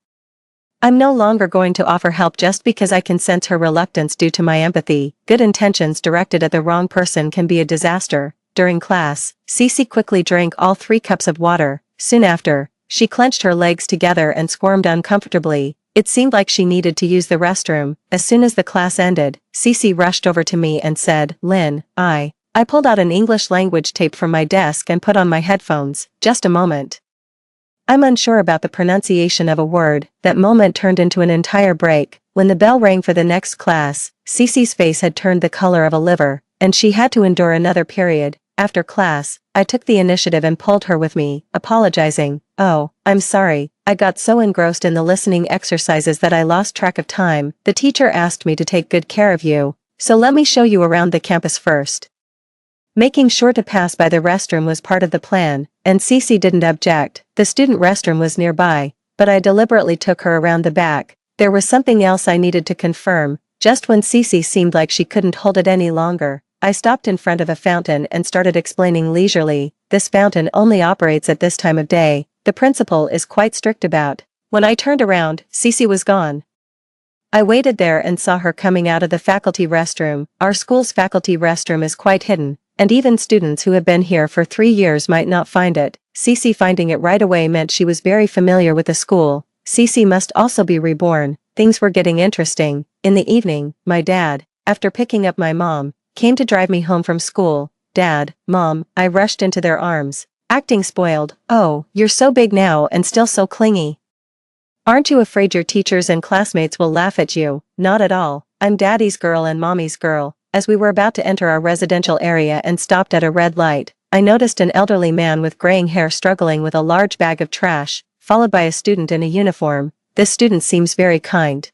Speaker 1: I'm no longer going to offer help just because I can sense her reluctance due to my empathy. Good intentions directed at the wrong person can be a disaster. During class, Cece quickly drank all 3 cups of water. Soon after, she clenched her legs together and squirmed uncomfortably. It seemed like she needed to use the restroom. As soon as the class ended, Cece rushed over to me and said, Lynn, I pulled out an English language tape from my desk and put on my headphones. Just a moment. I'm unsure about the pronunciation of a word. That moment turned into an entire break. When the bell rang for the next class, Cece's face had turned the color of a liver, and she had to endure another period. After class, I took the initiative and pulled her with me, apologizing. Oh, I'm sorry, I got so engrossed in the listening exercises that I lost track of time. The teacher asked me to take good care of you, so let me show you around the campus first. Making sure to pass by the restroom was part of the plan, and Cece didn't object. The student restroom was nearby, but I deliberately took her around the back. There was something else I needed to confirm. Just when Cece seemed like she couldn't hold it any longer, I stopped in front of a fountain and started explaining leisurely. This fountain only operates at this time of day. The principal is quite strict about. When I turned around, Cece was gone. I waited there and saw her coming out of the faculty restroom. Our school's faculty restroom is quite hidden, and even students who have been here for 3 years might not find it. Cece finding it right away meant she was very familiar with the school. Cece must also be reborn. Things were getting interesting. In the evening, my dad, after picking up my mom, came to drive me home from school. Dad, Mom, I rushed into their arms, acting spoiled. Oh, you're so big now and still so clingy. Aren't you afraid your teachers and classmates will laugh at you? Not at all. I'm Daddy's girl and Mommy's girl. As we were about to enter our residential area and stopped at a red light, I noticed an elderly man with graying hair struggling with a large bag of trash, followed by a student in a uniform. This student seems very kind.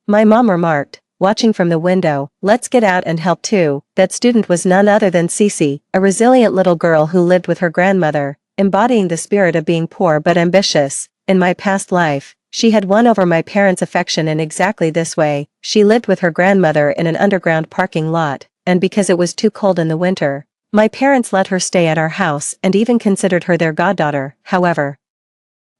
Speaker 1: My mom remarked, watching from the window. Let's get out and help too. That student was none other than Cece, a resilient little girl who lived with her grandmother, embodying the spirit of being poor but ambitious. In my past life, she had won over my parents' affection in exactly this way. She lived with her grandmother in an underground parking lot, and because it was too cold in the winter, my parents let her stay at our house and even considered her their goddaughter. However,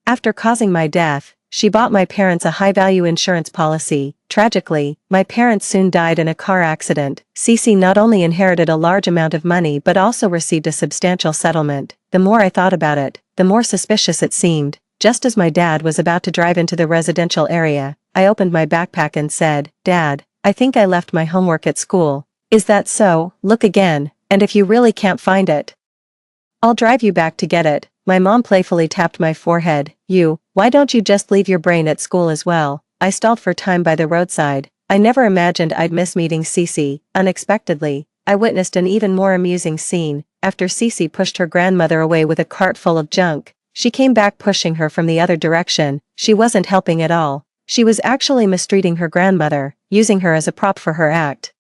Speaker 1: after causing my death, she bought my parents a high-value insurance policy. Tragically, my parents soon died in a car accident. Cece not only inherited a large amount of money but also received a substantial settlement. The more I thought about it, the more suspicious it seemed. Just as my dad was about to drive into the residential area, I opened my backpack and said, Dad, I think I left my homework at school. Is that so? Look again, and if you really can't find it, I'll drive you back to get it. My mom playfully tapped my forehead. Why don't you just leave your brain at school as well? I stalled for time by the roadside. I never imagined I'd miss meeting Cece. Unexpectedly, I witnessed an even more amusing scene. After Cece pushed her grandmother away with a cart full of junk, she came back pushing her from the other direction. She wasn't helping at all. She was actually mistreating her grandmother, using her as a prop for her act.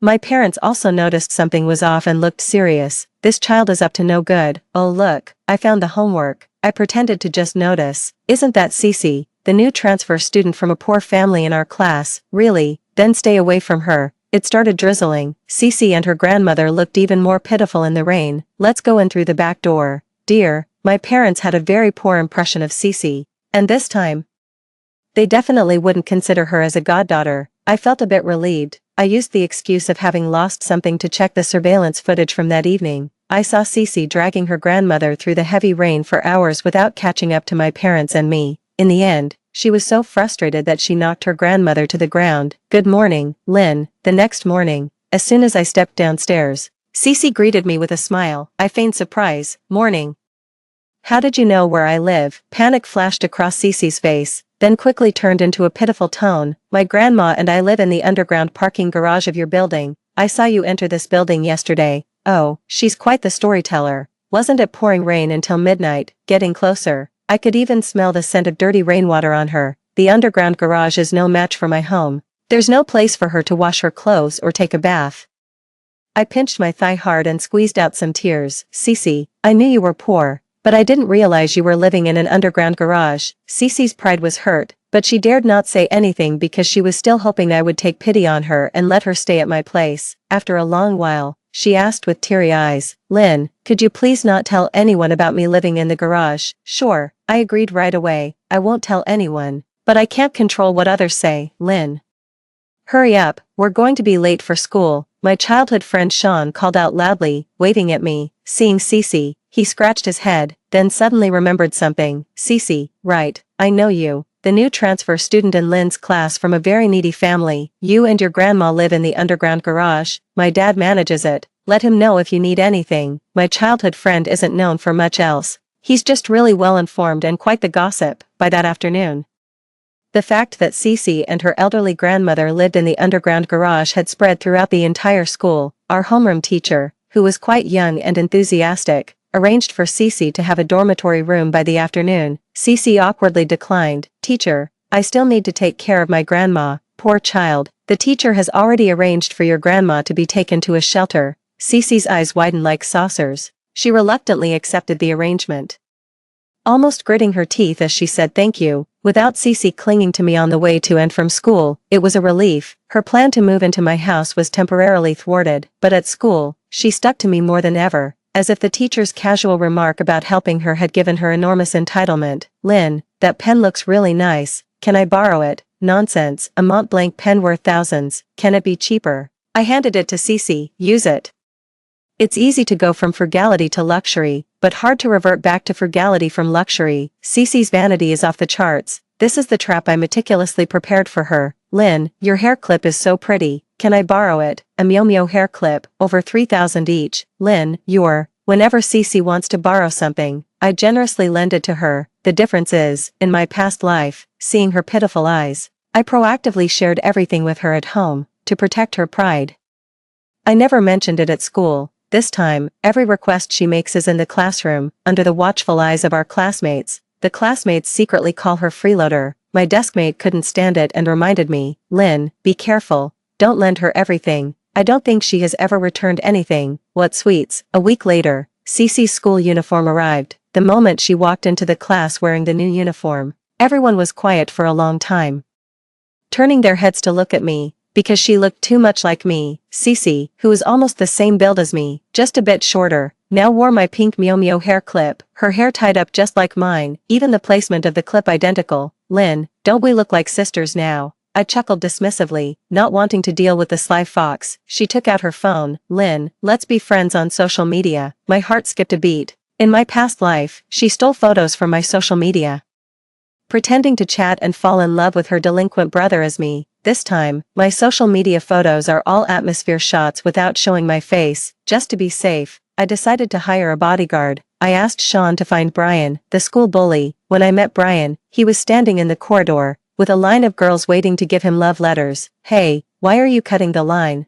Speaker 1: My parents also noticed something was off and looked serious. This child is up to no good. Oh look, I found the homework. I pretended to just notice. Isn't that Cece, the new transfer student from a poor family in our class? Really? Then stay away from her. It started drizzling. Cece and her grandmother looked even more pitiful in the rain. Let's go in through the back door. Dear, my parents had a very poor impression of Cece. And this time, they definitely wouldn't consider her as a goddaughter. I felt a bit relieved. I used the excuse of having lost something to check the surveillance footage from that evening. I saw Cece dragging her grandmother through the heavy rain for hours without catching up to my parents and me. In the end, she was so frustrated that she knocked her grandmother to the ground. Good morning, Lynn. The next morning, as soon as I stepped downstairs, Cece greeted me with a smile. I feigned surprise. Morning. How did you know where I live? Panic flashed across Cece's face, then quickly turned into a pitiful tone. My grandma and I live in the underground parking garage of your building. I saw you enter this building yesterday. Oh, she's quite the storyteller. Wasn't it pouring rain until midnight? Getting closer, I could even smell the scent of dirty rainwater on her. The underground garage is no match for my home. There's no place for her to wash her clothes or take a bath. I pinched my thigh hard and squeezed out some tears. Cece, I knew you were poor, but I didn't realize you were living in an underground garage. Cece's pride was hurt, but she dared not say anything because she was still hoping I would take pity on her and let her stay at my place. After a long while, she asked with teary eyes, Lynn, could you please not tell anyone about me living in the garage? Sure, I agreed right away. I won't tell anyone, but I can't control what others say. Lynn, hurry up, we're going to be late for school. My childhood friend Sean called out loudly, waving at me. Seeing Cece, he scratched his head, then suddenly remembered something. Cece, right, I know you. The new transfer student in Lynn's class from a very needy family. You and your grandma live in the underground garage. My dad manages it. Let him know if you need anything. My childhood friend isn't known for much else. He's just really well informed and quite the gossip. By that afternoon, the fact that Cece and her elderly grandmother lived in the underground garage had spread throughout the entire school. Our homeroom teacher, who was quite young and enthusiastic, arranged for Cece to have a dormitory room by the afternoon. Cece awkwardly declined. Teacher, I still need to take care of my grandma. Poor child. The teacher has already arranged for your grandma to be taken to a shelter. Cece's eyes widened like saucers. She reluctantly accepted the arrangement, almost gritting her teeth as she said thank you. Without Cece clinging to me on the way to and from school, it was a relief. Her plan to move into my house was temporarily thwarted, but at school, she stuck to me more than ever, as if the teacher's casual remark about helping her had given her enormous entitlement. Lynn, that pen looks really nice. Can I borrow it? Nonsense, a Mont Blanc pen worth thousands. Can it be cheaper? I handed it to Cece. Use it. It's easy to go from frugality to luxury, but hard to revert back to frugality from luxury. Cece's vanity is off the charts. This is the trap I meticulously prepared for her. Lynn, your hair clip is so pretty. Can I borrow it? A Meow hair clip, over 3,000 each. Lynn, whenever Cece wants to borrow something, I generously lend it to her. The difference is, in my past life, seeing her pitiful eyes, I proactively shared everything with her at home, to protect her pride. I never mentioned it at school. This time, every request she makes is in the classroom, under the watchful eyes of our classmates. The classmates secretly call her freeloader. My deskmate couldn't stand it and reminded me, Lynn, be careful, don't lend her everything. I don't think she has ever returned anything. What sweets. A week later, Cece's school uniform arrived. The moment she walked into the class wearing the new uniform, everyone was quiet for a long time, turning their heads to look at me, because she looked too much like me. Cece, who was almost the same build as me, just a bit shorter, now wore my pink Meow hair clip, her hair tied up just like mine, even the placement of the clip identical. Lynn, don't we look like sisters now? I chuckled dismissively, not wanting to deal with the sly fox. She took out her phone. Lynn, let's be friends on social media. My heart skipped a beat. In my past life, she stole photos from my social media, pretending to chat and fall in love with her delinquent brother as me. This time, my social media photos are all atmosphere shots without showing my face. Just to be safe, I decided to hire a bodyguard. I asked Sean to find Brian, the school bully. When I met Brian, he was standing in the corridor, with a line of girls waiting to give him love letters. Hey, why are you cutting the line?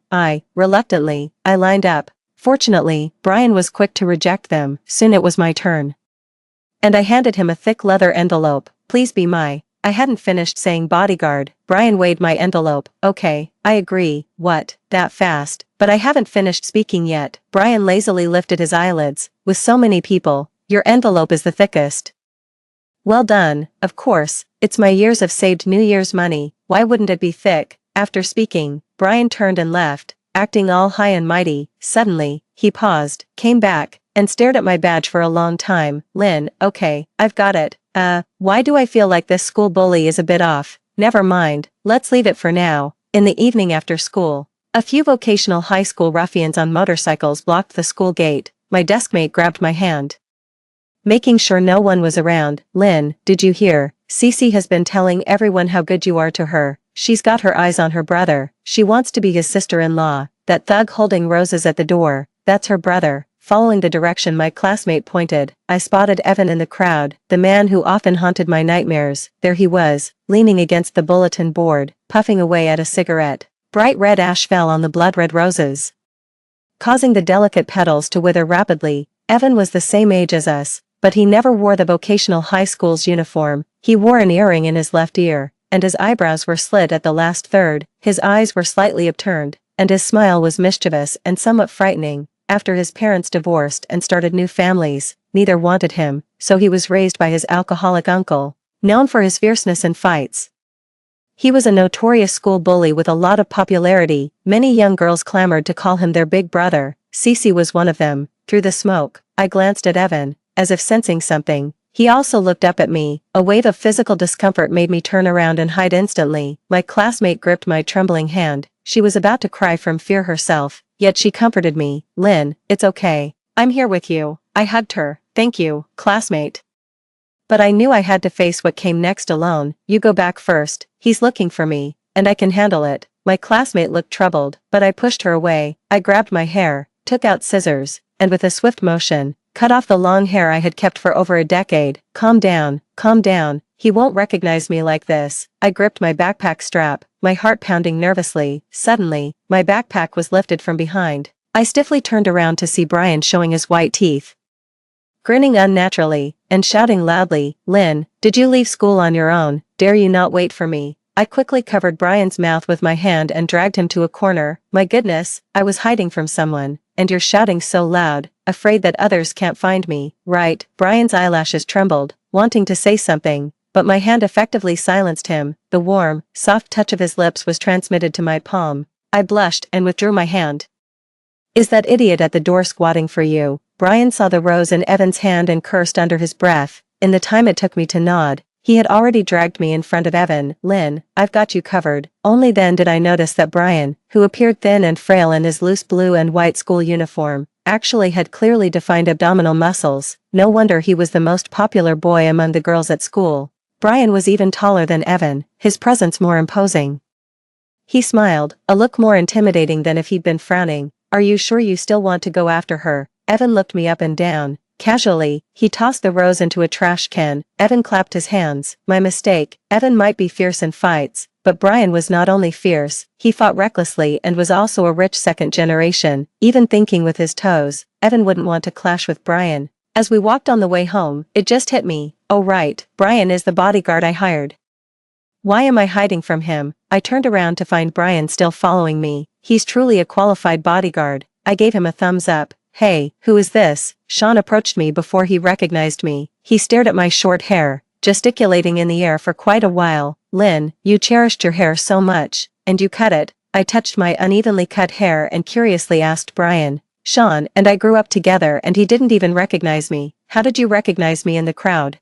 Speaker 1: Reluctantly, I lined up. Fortunately, Brian was quick to reject them. Soon it was my turn, and I handed him a thick leather envelope. Please be my. I hadn't finished saying bodyguard. Brian weighed my envelope. Okay, I agree. What? That fast? But I haven't finished speaking yet. Brian lazily lifted his eyelids. With so many people, your envelope is the thickest. Well done, of course, it's my years of saved New Year's money, why wouldn't it be thick? After speaking, Brian turned and left, acting all high and mighty. Suddenly, he paused, came back, and stared at my badge for a long time. Lynn, okay, I've got it. Why do I feel like this school bully is a bit off? Never mind, let's leave it for now. In the evening after school, a few vocational high school ruffians on motorcycles blocked the school gate. My deskmate grabbed my hand, making sure no one was around. Lynn, did you hear? Cece has been telling everyone how good you are to her. She's got her eyes on her brother. She wants to be his sister-in-law. That thug holding roses at the door, that's her brother. Following the direction my classmate pointed, I spotted Evan in the crowd, the man who often haunted my nightmares. There he was, leaning against the bulletin board, puffing away at a cigarette. Bright red ash fell on the blood-red roses, causing the delicate petals to wither rapidly. Evan was the same age as us, but he never wore the vocational high school's uniform. He wore an earring in his left ear, and his eyebrows were slit at the last third. His eyes were slightly upturned, and his smile was mischievous and somewhat frightening. After his parents divorced and started new families, neither wanted him, so he was raised by his alcoholic uncle, known for his fierceness in fights. He was a notorious school bully with a lot of popularity. Many young girls clamored to call him their big brother. Cece was one of them. Through the smoke, I glanced at Evan, as if sensing something. He also looked up at me. A wave of physical discomfort made me turn around and hide instantly. My classmate gripped my trembling hand. She was about to cry from fear herself, yet she comforted me. Lynn, it's okay. I'm here with you. I hugged her. Thank you, classmate. But I knew I had to face what came next alone. You go back first. He's looking for me, and I can handle it. My classmate looked troubled, but I pushed her away. I grabbed my hair, took out scissors, and with a swift motion, cut off the long hair I had kept for over a decade. Calm down, calm down. He won't recognize me like this. I gripped my backpack strap, my heart pounding nervously. Suddenly, my backpack was lifted from behind. I stiffly turned around to see Brian showing his white teeth, grinning unnaturally, and shouting loudly, Lynn, did you leave school on your own? Dare you not wait for me? I quickly covered Brian's mouth with my hand and dragged him to a corner. My goodness, I was hiding from someone, and you're shouting so loud, afraid that others can't find me, right? Brian's eyelashes trembled, wanting to say something, but my hand effectively silenced him. The warm, soft touch of his lips was transmitted to my palm. I blushed and withdrew my hand. Is that idiot at the door squatting for you? Brian saw the rose in Evan's hand and cursed under his breath. In the time it took me to nod, he had already dragged me in front of Evan. Lynn, I've got you covered. Only then did I notice that Brian, who appeared thin and frail in his loose blue and white school uniform, actually had clearly defined abdominal muscles. No wonder he was the most popular boy among the girls at school. Brian was even taller than Evan, his presence more imposing. He smiled, a look more intimidating than if he'd been frowning. Are you sure you still want to go after her? Evan looked me up and down. Casually, he tossed the rose into a trash can. Evan clapped his hands. My mistake. Evan might be fierce in fights, but Brian was not only fierce, he fought recklessly and was also a rich second generation. Even thinking with his toes, Evan wouldn't want to clash with Brian. As we walked on the way home, it just hit me. Oh right, Brian is the bodyguard I hired. Why am I hiding from him? I turned around to find Brian still following me. He's truly a qualified bodyguard. I gave him a thumbs up. Hey, who is this? Sean approached me before he recognized me. He stared at my short hair, gesticulating in the air for quite a while. Lynn, you cherished your hair so much, and you cut it. I touched my unevenly cut hair and curiously asked Brian. Sean and I grew up together and he didn't even recognize me. How did you recognize me in the crowd?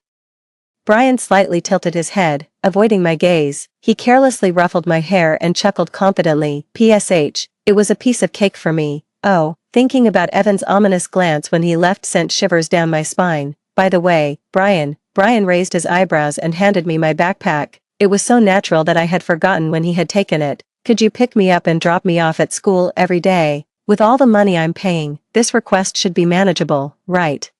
Speaker 1: Brian slightly tilted his head, avoiding my gaze. He carelessly ruffled my hair and chuckled confidently. PSH, it was a piece of cake for me. Oh, thinking about Evan's ominous glance when he left sent shivers down my spine. By the way, Brian raised his eyebrows and handed me my backpack. It was so natural that I had forgotten when he had taken it. Could you pick me up and drop me off at school every day? With all the money I'm paying, this request should be manageable, right?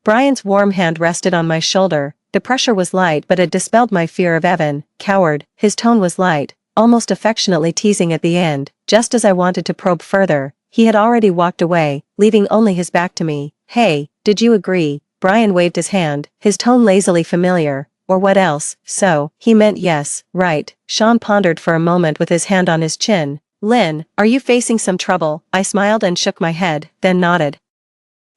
Speaker 1: Brian's warm hand rested on my shoulder. The pressure was light but it dispelled my fear of Evan. Coward. His tone was light, almost affectionately teasing at the end. Just as I wanted to probe further, he had already walked away, leaving only his back to me. Hey, did you agree? Brian waved his hand, his tone lazily familiar. or what else, so, he meant yes, right. Sean pondered for a moment with his hand on his chin. Lynn, are you facing some trouble? I smiled and shook my head, then nodded.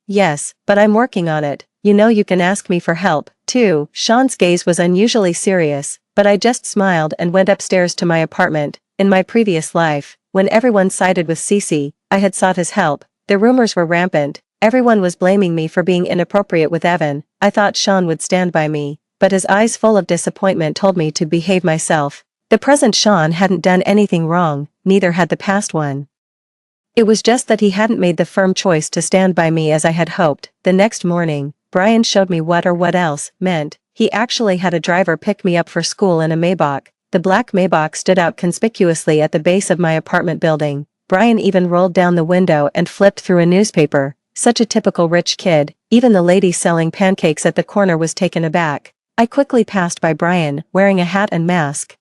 Speaker 1: Yes, but I'm working on it. You know you can ask me for help, too. Sean's gaze was unusually serious, but I just smiled and went upstairs to my apartment. In my previous life, when everyone sided with Cece, I had sought his help. The rumors were rampant. Everyone was blaming me for being inappropriate with Evan. I thought Sean would stand by me, but his eyes full of disappointment told me to behave myself. The present Sean hadn't done anything wrong, neither had the past one. It was just that he hadn't made the firm choice to stand by me as I had hoped. The next morning, Brian showed me what else meant. He actually had a driver pick me up for school in a Maybach. The black Maybach stood out conspicuously at the base of my apartment building. Brian even rolled down the window and flipped through a newspaper. Such a typical rich kid. Even the lady selling pancakes at the corner was taken aback. I quickly passed by Brian, wearing a hat and mask.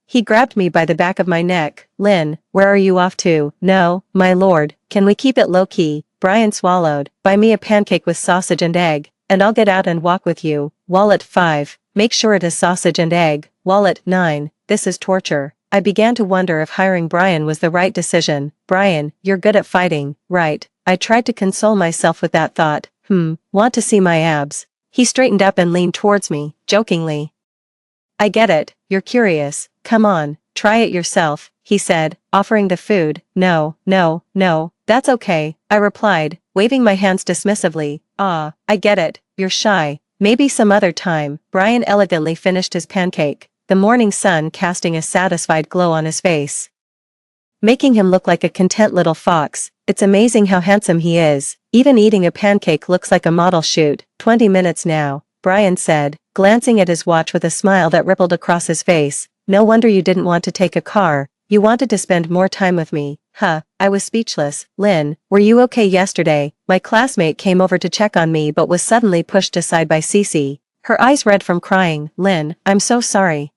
Speaker 1: He grabbed me by the back of my neck. Lynn, where are you off to? No, my lord, can we keep it low-key? Brian swallowed. Buy me a pancake with sausage and egg, and I'll get out and walk with you. Wallet 5. Make sure it is sausage and egg. Wallet 9. This is torture. I began to wonder if hiring Brian was the right decision. Brian, you're good at fighting, right? I tried to console myself with that thought. Want to see my abs? He straightened up and leaned towards me, jokingly. I get it, you're curious. Come on, try it yourself, he said, offering the food. No, that's okay, I replied, waving my hands dismissively. I get it, you're shy. Maybe some other time. Brian elegantly finished his pancake, the morning sun casting a satisfied glow on his face, making him look like a content little fox. It's amazing how handsome he is. Even eating a pancake looks like a model shoot. 20 minutes now, Brian said, glancing at his watch with a smile that rippled across his face. No wonder you didn't want to take a car. You wanted to spend more time with me. I was speechless. Lynn, were you okay yesterday? My classmate came over to check on me but was suddenly pushed aside by Cece. Her eyes red from crying. Lynn, I'm so sorry.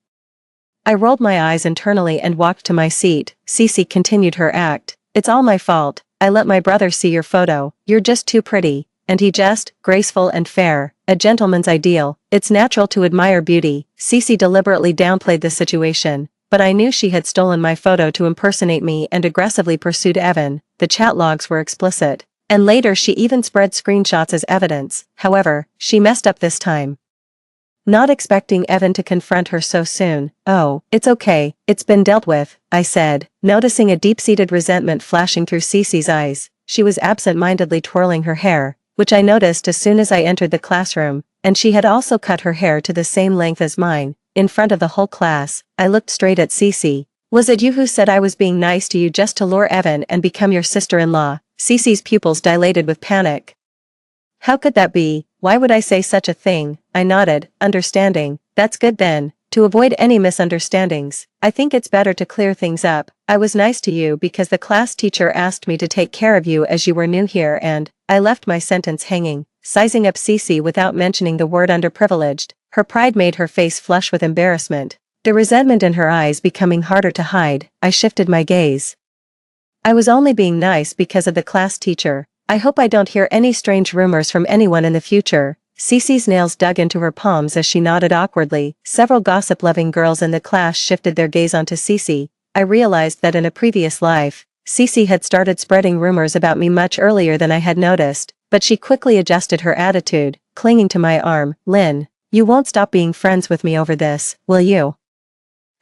Speaker 1: I rolled my eyes internally and walked to my seat. Cece continued her act. It's all my fault. I let my brother see your photo. You're just too pretty. And he just, graceful and fair, a gentleman's ideal. It's natural to admire beauty. Cece deliberately downplayed the situation, but I knew she had stolen my photo to impersonate me and aggressively pursued Evan. The chat logs were explicit, and later she even spread screenshots as evidence. However, she messed up this time. Not expecting Evan to confront her so soon. Oh, it's okay, it's been dealt with, I said, noticing a deep-seated resentment flashing through Cece's eyes. She was absent-mindedly twirling her hair, which I noticed as soon as I entered the classroom, and she had also cut her hair to the same length as mine. In front of the whole class, I looked straight at Cece. Was it you who said I was being nice to you just to lure Evan and become your sister-in-law? Cece's pupils dilated with panic. How could that be? Why would I say such a thing? I nodded, understanding. That's good then. To avoid any misunderstandings, I think it's better to clear things up. I was nice to you because the class teacher asked me to take care of you as you were new here and I left my sentence hanging, sizing up Cece without mentioning the word underprivileged. Her pride made her face flush with embarrassment, the resentment in her eyes becoming harder to hide. I shifted my gaze. I was only being nice because of the class teacher. I hope I don't hear any strange rumors from anyone in the future. Cece's nails dug into her palms as she nodded awkwardly. Several gossip-loving girls in the class shifted their gaze onto Cece. I realized that in a previous life, Cece had started spreading rumors about me much earlier than I had noticed, but she quickly adjusted her attitude, clinging to my arm. Lynn, you won't stop being friends with me over this, will you?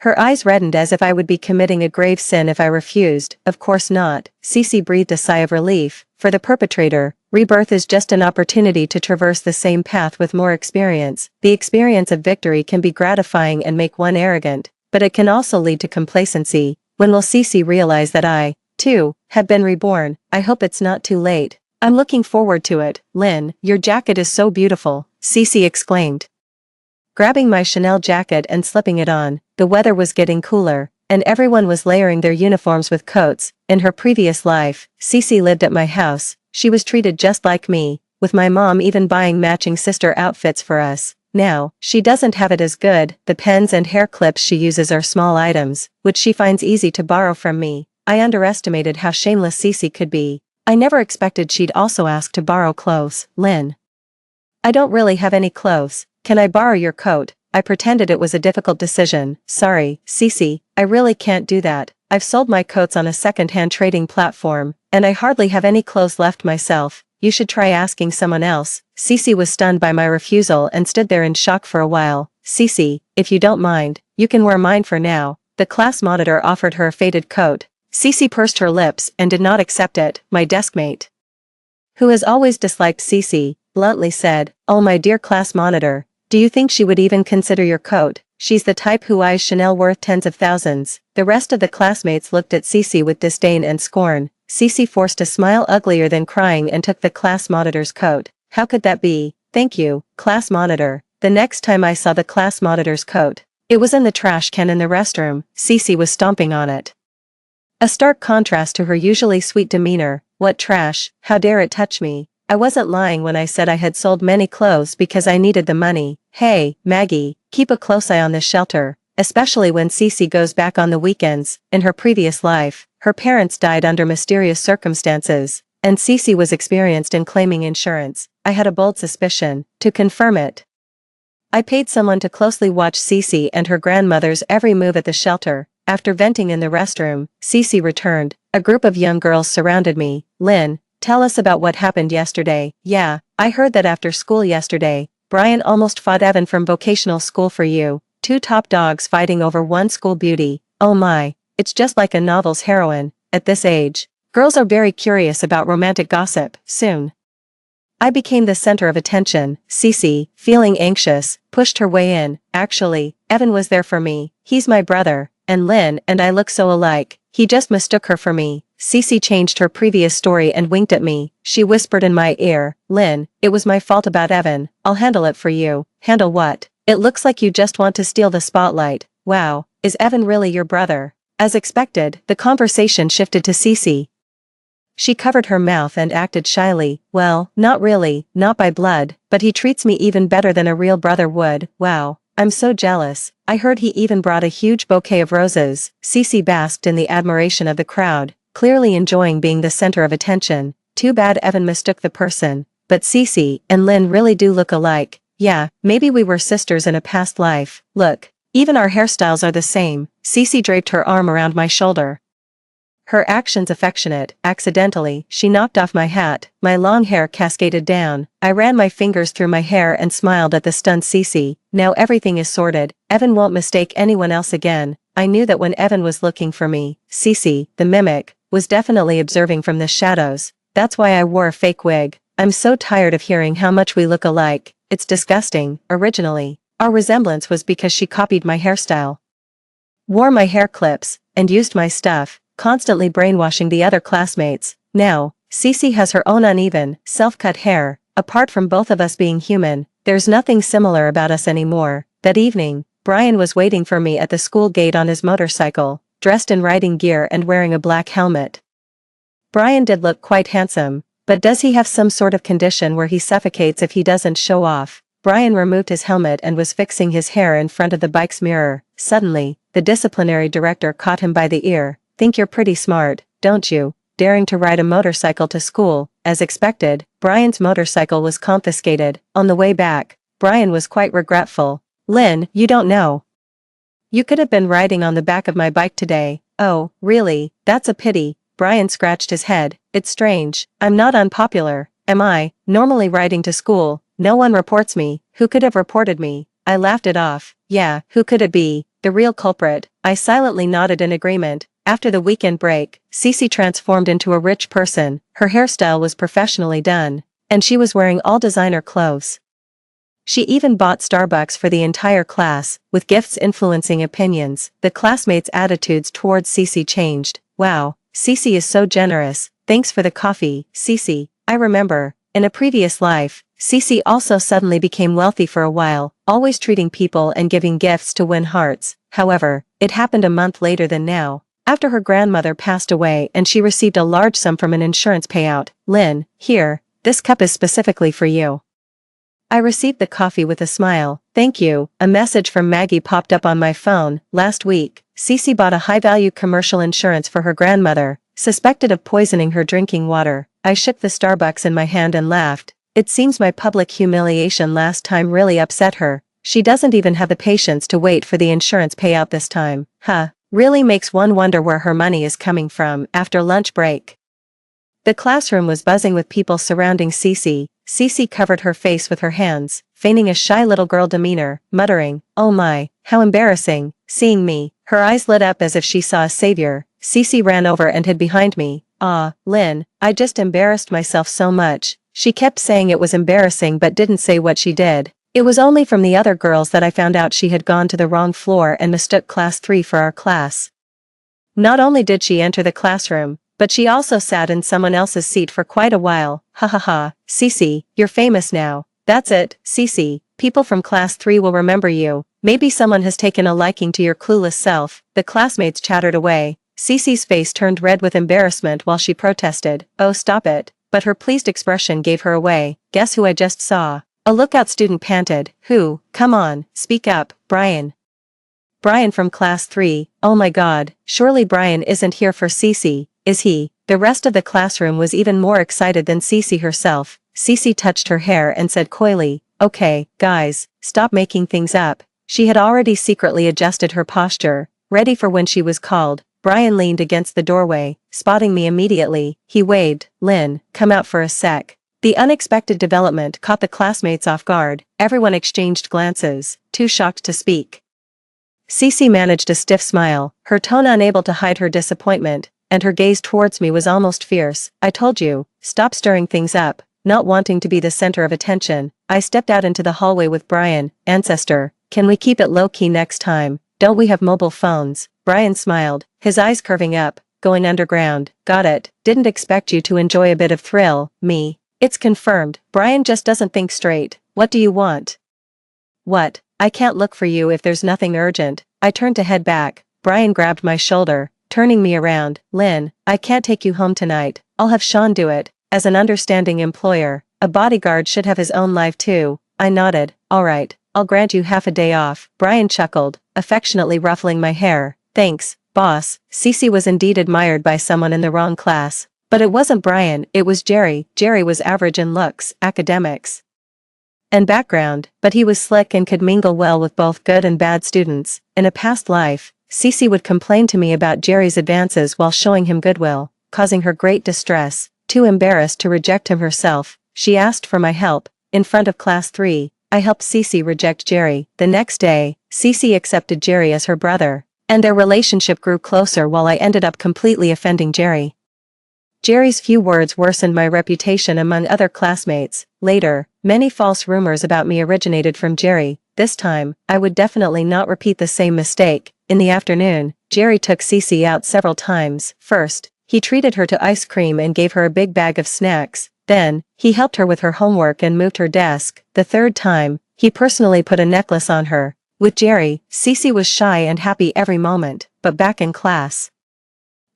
Speaker 1: Her eyes reddened as if I would be committing a grave sin if I refused. Of course not. Cece breathed a sigh of relief. For the perpetrator, rebirth is just an opportunity to traverse the same path with more experience. The experience of victory can be gratifying and make one arrogant, but it can also lead to complacency. When will Cece realize that I, too, have been reborn? I hope it's not too late. I'm looking forward to it. Lynn, your jacket is so beautiful, Cece exclaimed, grabbing my Chanel jacket and slipping it on. The weather was getting cooler, and everyone was layering their uniforms with coats. In her previous life, Cece lived at my house. She was treated just like me, with my mom even buying matching sister outfits for us. Now, she doesn't have it as good. The pens and hair clips she uses are small items, which she finds easy to borrow from me. I underestimated how shameless Cece could be. I never expected she'd also ask to borrow clothes. Lynn, I don't really have any clothes. Can I borrow your coat? I pretended it was a difficult decision. Sorry, Cece, I really can't do that. I've sold my coats on a second-hand trading platform, and I hardly have any clothes left myself. You should try asking someone else. Cece was stunned by my refusal and stood there in shock for a while. Cece, if you don't mind, you can wear mine for now. The class monitor offered her a faded coat. Cece pursed her lips and did not accept it. My deskmate, who has always disliked Cece, bluntly said, "Oh, my dear class monitor, do you think she would even consider your coat? She's the type who eyes Chanel worth tens of thousands." The rest of the classmates looked at Cece with disdain and scorn. Cece forced a smile uglier than crying and took the class monitor's coat. How could that be? Thank you, class monitor. The next time I saw the class monitor's coat, it was in the trash can in the restroom. Cece was stomping on it. A stark contrast to her usually sweet demeanor. What trash? How dare it touch me? I wasn't lying when I said I had sold many clothes because I needed the money. Hey, Maggie, keep a close eye on this shelter, especially when Cece goes back on the weekends. In her previous life, her parents died under mysterious circumstances, and Cece was experienced in claiming insurance. I had a bold suspicion. To confirm it, I paid someone to closely watch Cece and her grandmother's every move at the shelter. After venting in the restroom, Cece returned. A group of young girls surrounded me. Lynn, tell us about what happened yesterday. Yeah, I heard that after school yesterday, Brian almost fought Evan from vocational school for you. Two top dogs fighting over one school beauty. Oh my, it's just like a novel's heroine. At this age, girls are very curious about romantic gossip. Soon, I became the center of attention. Cece, feeling anxious, pushed her way in. Actually, Evan was there for me. He's my brother, and Lynn and I look so alike. He just mistook her for me. Cece changed her previous story and winked at me. She whispered in my ear, "Lynn, it was my fault about Evan. I'll handle it for you." Handle what? It looks like you just want to steal the spotlight. Wow, is Evan really your brother? As expected, the conversation shifted to Cece. She covered her mouth and acted shyly. Well, not really, not by blood, but he treats me even better than a real brother would. Wow, I'm so jealous. I heard he even brought a huge bouquet of roses. Cece basked in the admiration of the crowd, clearly enjoying being the center of attention. Too bad Evan mistook the person. But Cece and Lynn really do look alike. Yeah, maybe we were sisters in a past life. Look, even our hairstyles are the same. Cece draped her arm around my shoulder. Her actions affectionate. Accidentally, she knocked off my hat. My long hair cascaded down. I ran my fingers through my hair and smiled at the stunned Cece. Now everything is sorted. Evan won't mistake anyone else again. I knew that when Evan was looking for me, Cece, the mimic, was definitely observing from the shadows. That's why I wore a fake wig. I'm so tired of hearing how much we look alike. It's disgusting. Originally, our resemblance was because she copied my hairstyle, wore my hair clips, and used my stuff, constantly brainwashing the other classmates. Now, Cece has her own uneven, self-cut hair. Apart from both of us being human, there's nothing similar about us anymore. That evening, Brian was waiting for me at the school gate on his motorcycle, dressed in riding gear and wearing a black helmet. Brian did look quite handsome, but does he have some sort of condition where he suffocates if he doesn't show off? Brian removed his helmet and was fixing his hair in front of the bike's mirror. Suddenly, the disciplinary director caught him by the ear. "Think you're pretty smart, don't you? Daring to ride a motorcycle to school." As expected, Brian's motorcycle was confiscated. On the way back, Brian was quite regretful. "Lynn, you don't know. You could have been riding on the back of my bike today." "Oh, really? That's a pity." Brian scratched his head. "It's strange. I'm not unpopular, am I? Normally riding to school, no one reports me. Who could have reported me?" I laughed it off. "Yeah, who could it be? The real culprit." I silently nodded in agreement. After the weekend break, Cece transformed into a rich person. Her hairstyle was professionally done, and she was wearing all designer clothes. She even bought Starbucks for the entire class, with gifts influencing opinions. The classmates' attitudes towards Cece changed. "Wow, Cece is so generous. Thanks for the coffee, Cece." I remember, in a previous life, Cece also suddenly became wealthy for a while, always treating people and giving gifts to win hearts. However, it happened a month later than now, after her grandmother passed away and she received a large sum from an insurance payout. "Lynn, here, this cup is specifically for you." I received the coffee with a smile. "Thank you." A message from Maggie popped up on my phone. Last week, Cece bought a high-value commercial insurance for her grandmother, suspected of poisoning her drinking water. I shook the Starbucks in my hand and laughed. It seems my public humiliation last time really upset her. She doesn't even have the patience to wait for the insurance payout this time. Huh. Really makes one wonder where her money is coming from after lunch break. The classroom was buzzing with people surrounding Cece. Cece covered her face with her hands, feigning a shy little girl demeanor, muttering, "Oh my, how embarrassing." Seeing me, her eyes lit up as if she saw a savior. Cece ran over and hid behind me. "Ah, Lynn, I just embarrassed myself so much." She kept saying it was embarrassing but didn't say what she did. It was only from the other girls that I found out she had gone to the wrong floor and mistook class 3 for our class. Not only did she enter the classroom, but she also sat in someone else's seat for quite a while. Ha ha ha, Cece, you're famous now. That's it, Cece, people from class 3 will remember you. Maybe someone has taken a liking to your clueless self. The classmates chattered away. Cece's face turned red with embarrassment while she protested, "Oh, stop it." But her pleased expression gave her away. "Guess who I just saw?" A lookout student panted. "Who? Come on, speak up, Brian." "Brian from class 3, oh my god, surely Brian isn't here for Cece, is he?" The rest of the classroom was even more excited than Cece herself. Cece touched her hair and said coyly, "Okay, guys, stop making things up." She had already secretly adjusted her posture, ready for when she was called. Brian leaned against the doorway, spotting me immediately. He waved, "Lynn, come out for a sec." The unexpected development caught the classmates off guard. Everyone exchanged glances, too shocked to speak. Cece managed a stiff smile, her tone unable to hide her disappointment, and her gaze towards me was almost fierce. "I told you, stop stirring things up." Not wanting to be the center of attention, I stepped out into the hallway with Brian. "Ancestor, can we keep it low-key next time? Don't we have mobile phones?" Brian smiled, his eyes curving up. "Going underground, got it. Didn't expect you to enjoy a bit of thrill." Me. "It's confirmed, Brian just doesn't think straight. What do you want?" "What? I can't look for you if there's nothing urgent." I turned to head back. Brian grabbed my shoulder, turning me around. "Lynn, I can't take you home tonight. I'll have Sean do it." As an understanding employer, a bodyguard should have his own life too. I nodded. "Alright, I'll grant you half a day off." Brian chuckled, affectionately ruffling my hair. "Thanks, boss." Cece was indeed admired by someone in the wrong class. But it wasn't Brian, it was Jerry. Jerry was average in looks, academics, and background, but he was slick and could mingle well with both good and bad students. In a past life, Cece would complain to me about Jerry's advances while showing him goodwill, causing her great distress. Too embarrassed to reject him herself, she asked for my help. In front of class 3, I helped Cece reject Jerry. The next day, Cece accepted Jerry as her brother, and their relationship grew closer while I ended up completely offending Jerry. Jerry's few words worsened my reputation among other classmates. Later, many false rumors about me originated from Jerry. This time, I would definitely not repeat the same mistake. In the afternoon, Jerry took Cece out several times. First, he treated her to ice cream and gave her a big bag of snacks. Then, he helped her with her homework and moved her desk. The third time, he personally put a necklace on her. With Jerry, Cece was shy and happy every moment, but back in class,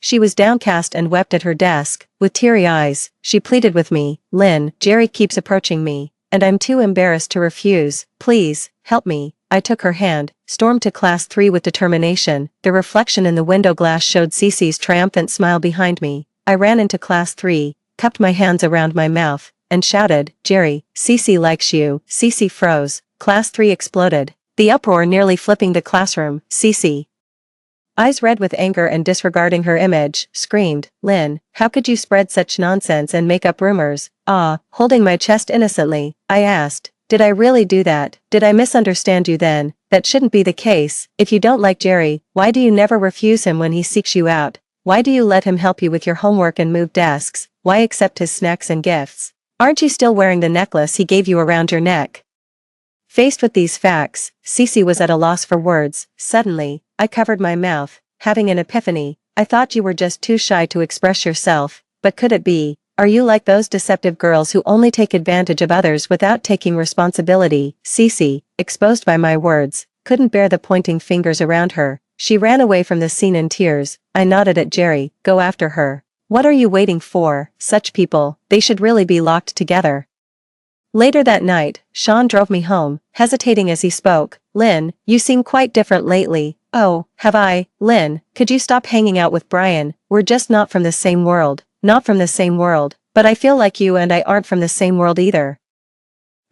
Speaker 1: she was downcast and wept at her desk. With teary eyes, she pleaded with me, "Lynn, Jerry keeps approaching me, and I'm too embarrassed to refuse. Please, help me." I took her hand, stormed to class 3 with determination. The reflection in the window glass showed Cece's triumphant smile behind me. I ran into class 3, cupped my hands around my mouth, and shouted, "Jerry, Cece likes you." Cece froze. Class 3 exploded, the uproar nearly flipping the classroom. Cece, eyes red with anger and disregarding her image, screamed, "Lynn, how could you spread such nonsense and make up rumors?" "Ah," holding my chest innocently, I asked, "Did I really do that? Did I misunderstand you then?" "That shouldn't be the case. If you don't like Jerry, why do you never refuse him when he seeks you out? Why do you let him help you with your homework and move desks? Why accept his snacks and gifts? Aren't you still wearing the necklace he gave you around your neck?" Faced with these facts, Cece was at a loss for words. Suddenly, I covered my mouth, having an epiphany. "I thought you were just too shy to express yourself, but could it be? Are you like those deceptive girls who only take advantage of others without taking responsibility?" Cece, exposed by my words, couldn't bear the pointing fingers around her. She ran away from the scene in tears. I nodded at Jerry. "Go after her. What are you waiting for? Such people, they should really be locked together." Later that night, Sean drove me home, hesitating as he spoke. "Lynn, you seem quite different lately." "Oh, have I? Lynn, could you stop hanging out with Brian? We're just not from the same world." "Not from the same world, but I feel like you and I aren't from the same world either."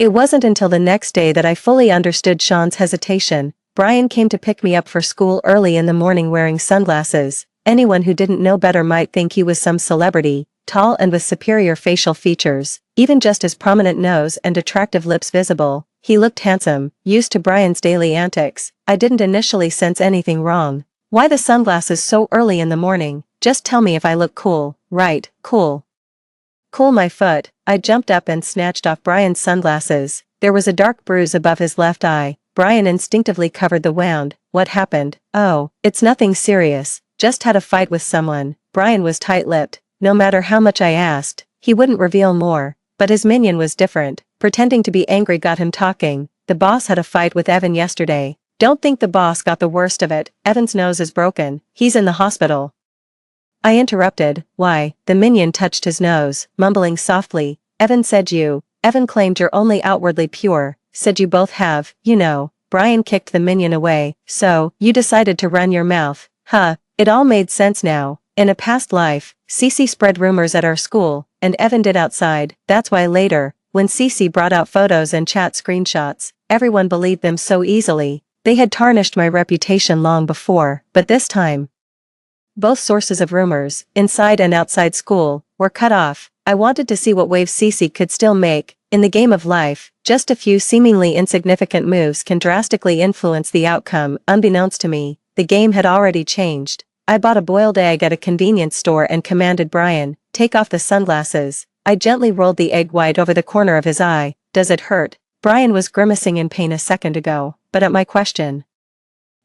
Speaker 1: It wasn't until the next day that I fully understood Sean's hesitation. Brian came to pick me up for school early in the morning wearing sunglasses. Anyone who didn't know better might think he was some celebrity, tall and with superior facial features, even just his prominent nose and attractive lips visible. He looked handsome, used to Brian's daily antics. I didn't initially sense anything wrong. Why the sunglasses so early in the morning? Just tell me if I look cool. Right, cool. Cool my foot. I jumped up and snatched off Brian's sunglasses. There was a dark bruise above his left eye. Brian instinctively covered the wound. What happened? Oh, it's nothing serious. Just had a fight with someone. Brian was tight-lipped. No matter how much I asked, he wouldn't reveal more. But his minion was different. Pretending to be angry got him talking. The boss had a fight with Evan yesterday. Don't think the boss got the worst of it. Evan's nose is broken. He's in the hospital. I interrupted. Why? The minion touched his nose, mumbling softly. Evan said you. Evan claimed you're only outwardly pure. Said you both have, you know. Brian kicked the minion away. So, you decided to run your mouth. Huh. It all made sense now. In a past life, Cece spread rumors at our school, and Evan did outside. That's why later, when Cece brought out photos and chat screenshots, everyone believed them so easily. They had tarnished my reputation long before, but this time, both sources of rumors, inside and outside school, were cut off. I wanted to see what waves Cece could still make. In the game of life, just a few seemingly insignificant moves can drastically influence the outcome. Unbeknownst to me, the game had already changed. I bought a boiled egg at a convenience store and commanded Brian, take off the sunglasses. I gently rolled the egg white over the corner of his eye. Does it hurt? Brian was grimacing in pain a second ago, but at my question,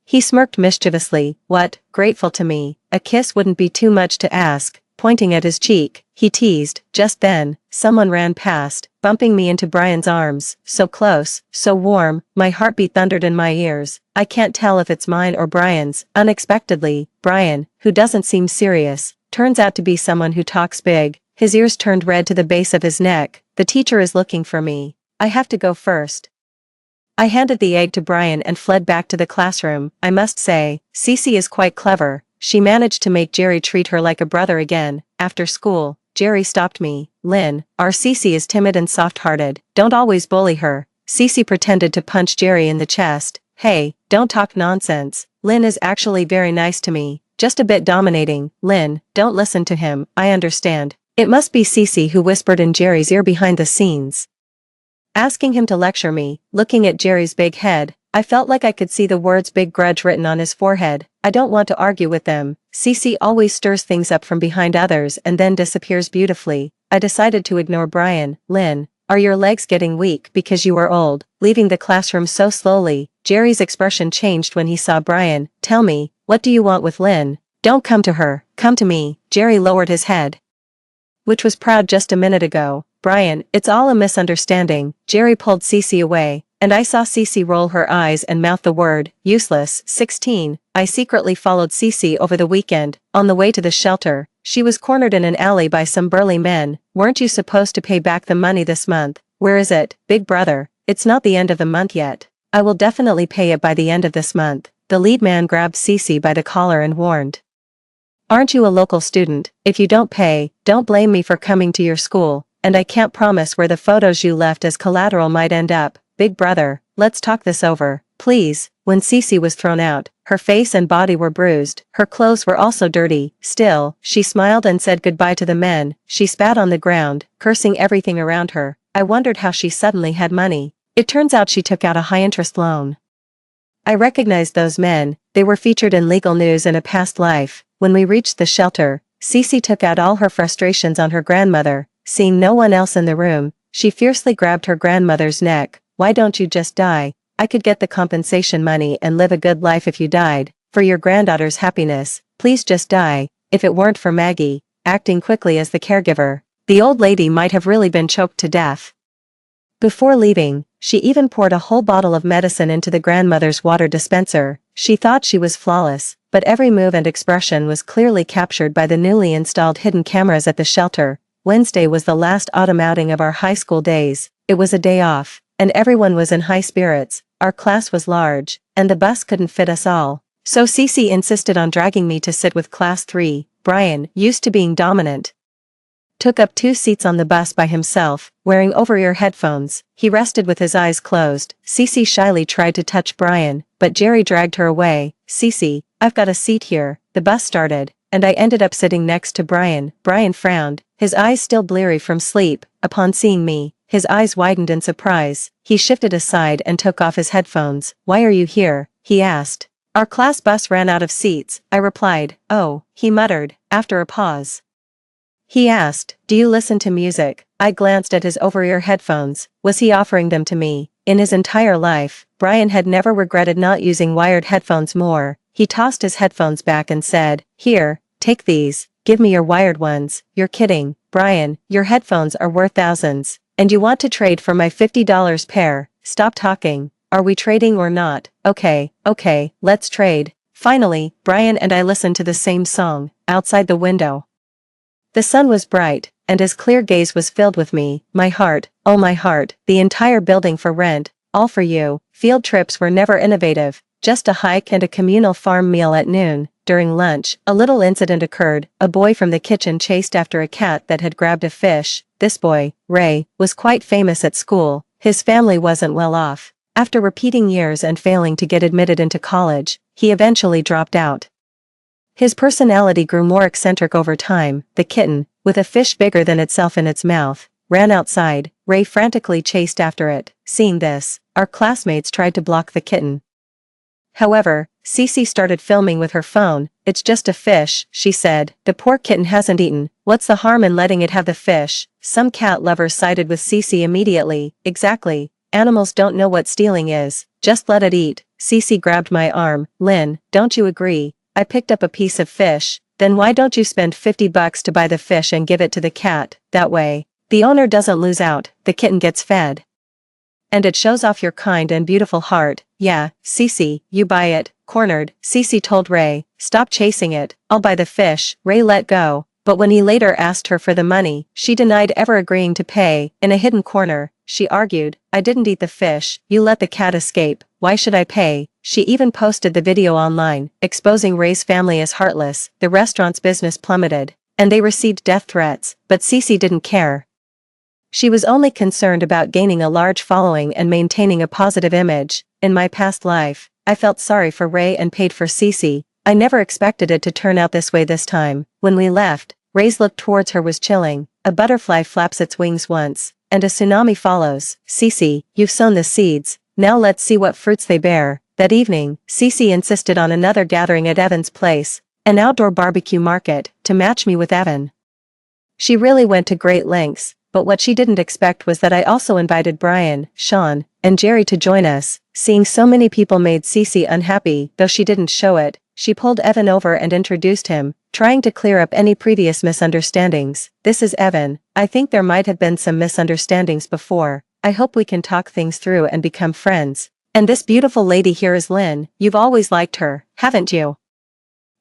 Speaker 1: he smirked mischievously. What? Grateful to me? A kiss wouldn't be too much to ask. Pointing at his cheek, he teased. Just then, someone ran past, bumping me into Brian's arms. So close, so warm, my heartbeat thundered in my ears. I can't tell if it's mine or Brian's. Unexpectedly, Brian, who doesn't seem serious, turns out to be someone who talks big. His ears turned red to the base of his neck. The teacher is looking for me. I have to go first. I handed the egg to Brian and fled back to the classroom. I must say, Cece is quite clever. She managed to make Jerry treat her like a brother again. After school, Jerry stopped me. Lynn, our Cece is timid and soft-hearted. Don't always bully her. Cece pretended to punch Jerry in the chest. Hey, don't talk nonsense. Lynn is actually very nice to me. Just a bit dominating. Lynn, don't listen to him. I understand. It must be Cece who whispered in Jerry's ear behind the scenes, asking him to lecture me. Looking at Jerry's big head, I felt like I could see the words big grudge written on his forehead. I don't want to argue with them. Cece always stirs things up from behind others and then disappears beautifully. I decided to ignore Brian. Lynn, are your legs getting weak because you are old? Leaving the classroom so slowly, Jerry's expression changed when he saw Brian. Tell me, what do you want with Lynn? Don't come to her, come to me. Jerry lowered his head, which was proud just a minute ago. Brian, it's all a misunderstanding. Jerry pulled Cece away, and I saw Cece roll her eyes and mouth the word, useless. 16. I secretly followed Cece over the weekend. On the way to the shelter, she was cornered in an alley by some burly men. Weren't you supposed to pay back the money this month? Where is it, big brother? It's not the end of the month yet. I will definitely pay it by the end of this month. The lead man grabbed Cece by the collar and warned, aren't you a local student? If you don't pay, don't blame me for coming to your school. And I can't promise where the photos you left as collateral might end up. Big brother, let's talk this over, please. When Cece was thrown out, her face and body were bruised. Her clothes were also dirty. Still, she smiled and said goodbye to the men. She spat on the ground, cursing everything around her. I wondered how she suddenly had money. It turns out she took out a high-interest loan. I recognized those men. They were featured in legal news in a past life. When we reached the shelter, Cece took out all her frustrations on her grandmother. Seeing no one else in the room, she fiercely grabbed her grandmother's neck. Why don't you just die? I could get the compensation money and live a good life if you died. For your granddaughter's happiness, please just die. If it weren't for Maggie, acting quickly as the caregiver, the old lady might have really been choked to death. Before leaving, she even poured a whole bottle of medicine into the grandmother's water dispenser. She thought she was flawless, but every move and expression was clearly captured by the newly installed hidden cameras at the shelter. Wednesday was the last autumn outing of our high school days. It was a day off, and everyone was in high spirits. Our class was large, and the bus couldn't fit us all. So Cece insisted on dragging me to sit with class 3. Brian, used to being dominant, took up 2 seats on the bus by himself, wearing over-ear headphones. He rested with his eyes closed. Cece shyly tried to touch Brian, but Jerry dragged her away. Cece, I've got a seat here. The bus started, and I ended up sitting next to Brian. Brian frowned, his eyes still bleary from sleep. Upon seeing me, his eyes widened in surprise. He shifted aside and took off his headphones. Why are you here? He asked. Our class bus ran out of seats, I replied. Oh, he muttered, after a pause. He asked, do you listen to music? I glanced at his over-ear headphones. Was he offering them to me? In his entire life, Brian had never regretted not using wired headphones more. He tossed his headphones back and said, here, take these. Give me your wired ones. You're kidding, Brian, your headphones are worth thousands. And you want to trade for my $50 pair? Stop talking. Are we trading or not? Okay, let's trade. Finally, Brian and I listened to the same song, outside the window. The sun was bright, and his clear gaze was filled with me. My heart, oh my heart, the entire building for rent, all for you. Field trips were never innovative, just a hike and a communal farm meal at noon. During lunch, a little incident occurred. A boy from the kitchen chased after a cat that had grabbed a fish. This boy, Ray, was quite famous at school. His family wasn't well off. After repeating years and failing to get admitted into college, he eventually dropped out. His personality grew more eccentric over time. The kitten, with a fish bigger than itself in its mouth, ran outside. Ray frantically chased after it. Seeing this, our classmates tried to block the kitten. However, Cece started filming with her phone. It's just a fish, she said. The poor kitten hasn't eaten. What's the harm in letting it have the fish? Some cat lovers sided with Cece immediately. Exactly. Animals don't know what stealing is. Just let it eat. Cece grabbed my arm. Lynn, don't you agree? I picked up a piece of fish. Then why don't you spend $50 to buy the fish and give it to the cat? That way, the owner doesn't lose out, the kitten gets fed. And it shows off your kind and beautiful heart. Yeah, Cece, you buy it. Cornered, Cece told Ray, stop chasing it, I'll buy the fish. Ray let go, but when he later asked her for the money, she denied ever agreeing to pay. In a hidden corner, she argued, I didn't eat the fish, you let the cat escape, why should I pay? She even posted the video online, exposing Ray's family as heartless. The restaurant's business plummeted, and they received death threats, but Cece didn't care. She was only concerned about gaining a large following and maintaining a positive image. In my past life, I felt sorry for Ray and paid for Cece. I never expected it to turn out this way this time. When we left, Ray's look towards her was chilling. A butterfly flaps its wings once, and a tsunami follows. Cece, you've sown the seeds, now let's see what fruits they bear. That evening, Cece insisted on another gathering at Evan's place, an outdoor barbecue market, to match me with Evan. She really went to great lengths, but what she didn't expect was that I also invited Brian, Sean, and Jerry to join us. Seeing so many people made Cece unhappy, though she didn't show it. She pulled Evan over and introduced him, trying to clear up any previous misunderstandings. This is Evan. I think there might have been some misunderstandings before. I hope we can talk things through and become friends. And this beautiful lady here is Lynn. You've always liked her, haven't you?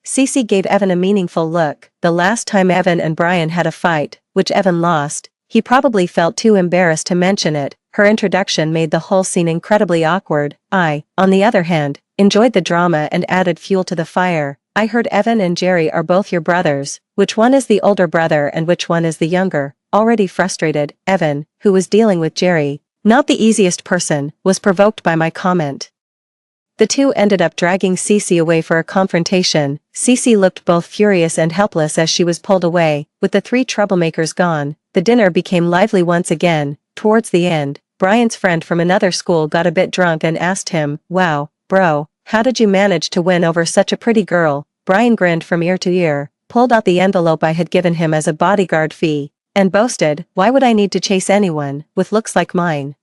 Speaker 1: Cece gave Evan a meaningful look. The last time Evan and Brian had a fight, which Evan lost, he probably felt too embarrassed to mention it. Her introduction made the whole scene incredibly awkward. I, on the other hand, enjoyed the drama and added fuel to the fire. I heard Evan and Jerry are both your brothers. Which one is the older brother and which one is the younger? Already frustrated, Evan, who was dealing with Jerry, not the easiest person, was provoked by my comment. The two ended up dragging Cece away for a confrontation. Cece looked both furious and helpless as she was pulled away. With the three troublemakers gone, the dinner became lively once again. Towards the end, Brian's friend from another school got a bit drunk and asked him, wow, bro, how did you manage to win over such a pretty girl? Brian grinned from ear to ear, pulled out the envelope I had given him as a bodyguard fee, and boasted, why would I need to chase anyone with looks like mine?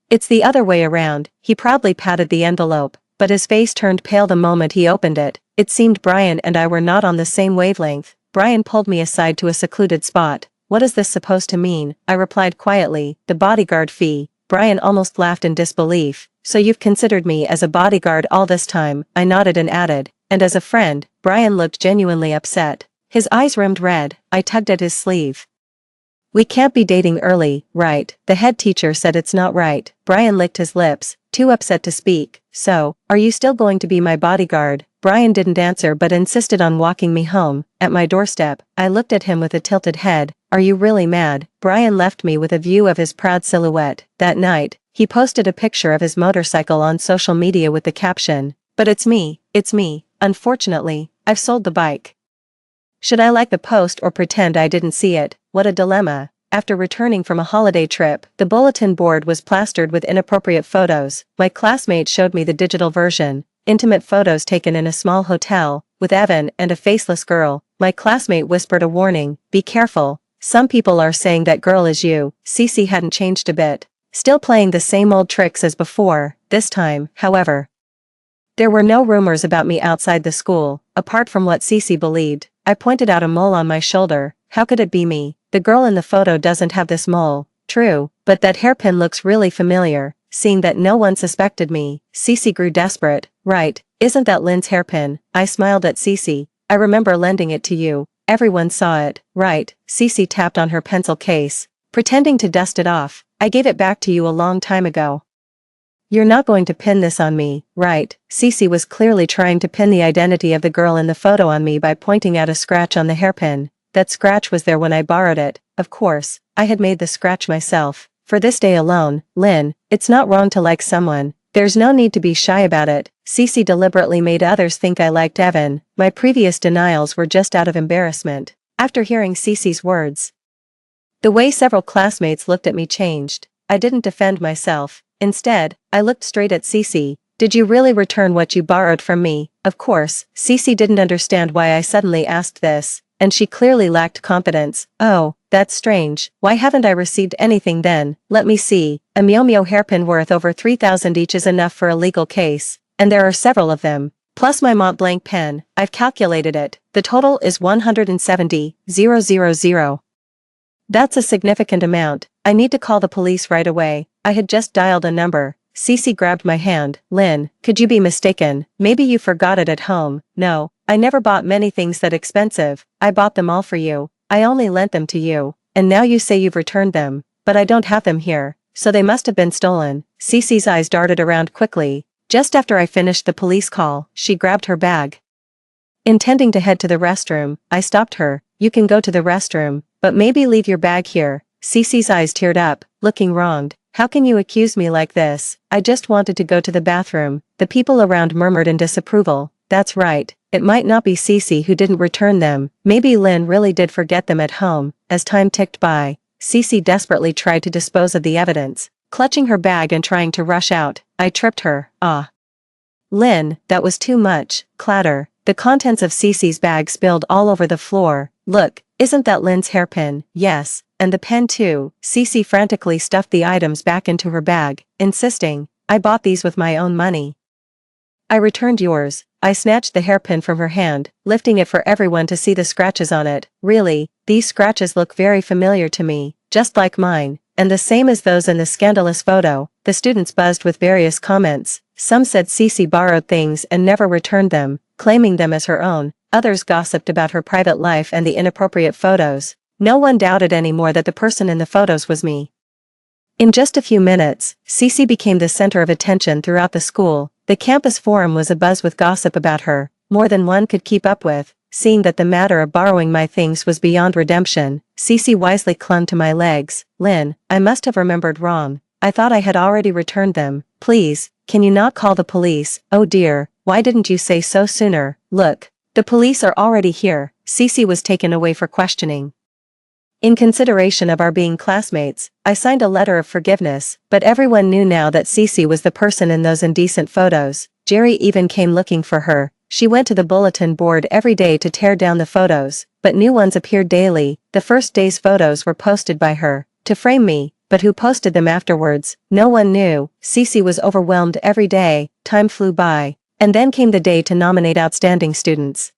Speaker 1: It's the other way around. He proudly patted the envelope, but his face turned pale the moment he opened it. It seemed Brian and I were not on the same wavelength. Brian pulled me aside to a secluded spot. What is this supposed to mean? I replied quietly, the bodyguard fee. Brian almost laughed in disbelief. So you've considered me as a bodyguard all this time? I nodded and added, and as a friend. Brian looked genuinely upset. His eyes rimmed red. I tugged at his sleeve. We can't be dating early, right? The head teacher said it's not right. Brian licked his lips, too upset to speak. So, are you still going to be my bodyguard? Brian didn't answer but insisted on walking me home. At my doorstep, I looked at him with a tilted head. are you really mad? Brian left me with a view of his proud silhouette. That night, he posted a picture of his motorcycle on social media with the caption, "But it's me. Unfortunately, I've sold the bike." Should I like the post or pretend I didn't see it? What a dilemma. After returning from a holiday trip, the bulletin board was plastered with inappropriate photos. My classmate showed me the digital version, intimate photos taken in a small hotel, with Evan and a faceless girl. My classmate whispered a warning, "Be careful, some people are saying that girl is you." Cece hadn't changed a bit, still playing the same old tricks as before. This time, however, there were no rumors about me outside the school, apart from what Cece believed. I pointed out a mole on my shoulder. How could it be me? The girl in the photo doesn't have this mole. True, but that hairpin looks really familiar. Seeing that no one suspected me, Cece grew desperate. Right, isn't that Lynn's hairpin? I smiled at Cece. I remember lending it to you. Everyone saw it, right? Cece tapped on her pencil case, pretending to dust it off. I gave it back to you a long time ago. You're not going to pin this on me, right? Cece was clearly trying to pin the identity of the girl in the photo on me by pointing out a scratch on the hairpin. That scratch was there when I borrowed it. Of course, I had made the scratch myself. For this day alone, Lynn, it's not wrong to like someone. There's no need to be shy about it. Cece deliberately made others think I liked Evan. My previous denials were just out of embarrassment. After hearing Cece's words, the way several classmates looked at me changed. I didn't defend myself. Instead, I looked straight at Cece. Did you really return what you borrowed from me? Of course, Cece didn't understand why I suddenly asked this, and she clearly lacked confidence. Oh, that's strange. Why haven't I received anything then? Let me see. A Meow hairpin worth over 3,000 each is enough for a legal case, and there are several of them. Plus my Mont Blanc pen. I've calculated it. The total is 170,000. That's a significant amount. I need to call the police right away. I had just dialed a number. Cece grabbed my hand. Lynn, could you be mistaken? Maybe you forgot it at home. No, I never bought many things that expensive. I bought them all for you. I only lent them to you. And now you say you've returned them. But I don't have them here. So they must have been stolen. Cece's eyes darted around quickly. Just after I finished the police call, she grabbed her bag. Intending to head to the restroom, I stopped her. You can go to the restroom, but maybe leave your bag here. Cece's eyes teared up, looking wronged. How can you accuse me like this? I just wanted to go to the bathroom. The people around murmured in disapproval. That's right. It might not be Cece who didn't return them. Maybe Lynn really did forget them at home. As time ticked by, Cece desperately tried to dispose of the evidence, clutching her bag and trying to rush out. I tripped her. Ah. Lynn, that was too much. Clatter. The contents of Cece's bag spilled all over the floor. Look, isn't that Lynn's hairpin? Yes, and the pen too. Cece frantically stuffed the items back into her bag, insisting, I bought these with my own money. I returned yours. I snatched the hairpin from her hand, lifting it for everyone to see the scratches on it. Really, these scratches look very familiar to me, just like mine, and the same as those in the scandalous photo. The students buzzed with various comments. Some said Cece borrowed things and never returned them, claiming them as her own. Others gossiped about her private life and the inappropriate photos. No one doubted anymore that the person in the photos was me. In just a few minutes, Cece became the center of attention throughout the school. The campus forum was abuzz with gossip about her, more than one could keep up with. Seeing that the matter of borrowing my things was beyond redemption, Cece wisely clung to my legs. Lynn, I must have remembered wrong. I thought I had already returned them. Please, can you not call the police? Oh dear, why didn't you say so sooner? Look, the police are already here. Cece was taken away for questioning. In consideration of our being classmates, I signed a letter of forgiveness, but everyone knew now that Cece was the person in those indecent photos. Jerry even came looking for her. She went to the bulletin board every day to tear down the photos, but new ones appeared daily. The first day's photos were posted by her, to frame me, but who posted them afterwards? No one knew. Cece was overwhelmed every day. Time flew by, and then came the day to nominate outstanding students.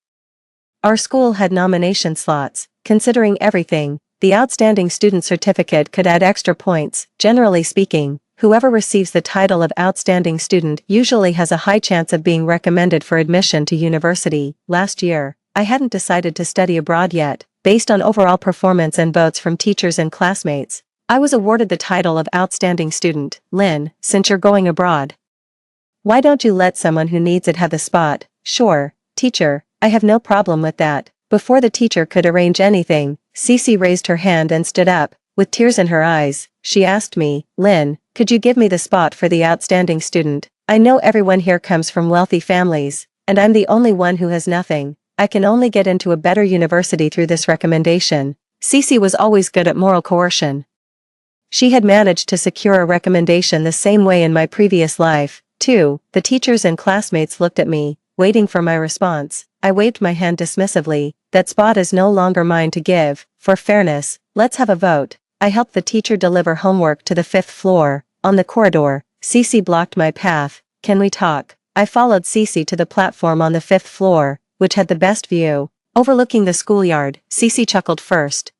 Speaker 1: Our school had nomination slots. Considering everything, the outstanding student certificate could add extra points. Generally speaking, whoever receives the title of outstanding student usually has a high chance of being recommended for admission to university. Last year, I hadn't decided to study abroad yet. Based on overall performance and votes from teachers and classmates, I was awarded the title of outstanding student. Lynn, since you're going abroad, why don't you let someone who needs it have the spot? Sure, teacher, I have no problem with that. Before the teacher could arrange anything, Cece raised her hand and stood up. With tears in her eyes, she asked me, "Lynn, could you give me the spot for the outstanding student? I know everyone here comes from wealthy families, and I'm the only one who has nothing. I can only get into a better university through this recommendation." Cece was always good at moral coercion. She had managed to secure a recommendation the same way in my previous life, too. The teachers and classmates looked at me, waiting for my response. I waved my hand dismissively. "That spot is no longer mine to give. For fairness, let's have a vote." I helped the teacher deliver homework to the 5th floor. On the corridor, Cece blocked my path. "Can we talk?" I followed Cece to the platform on the 5th floor, which had the best view, overlooking the schoolyard. Cece chuckled first.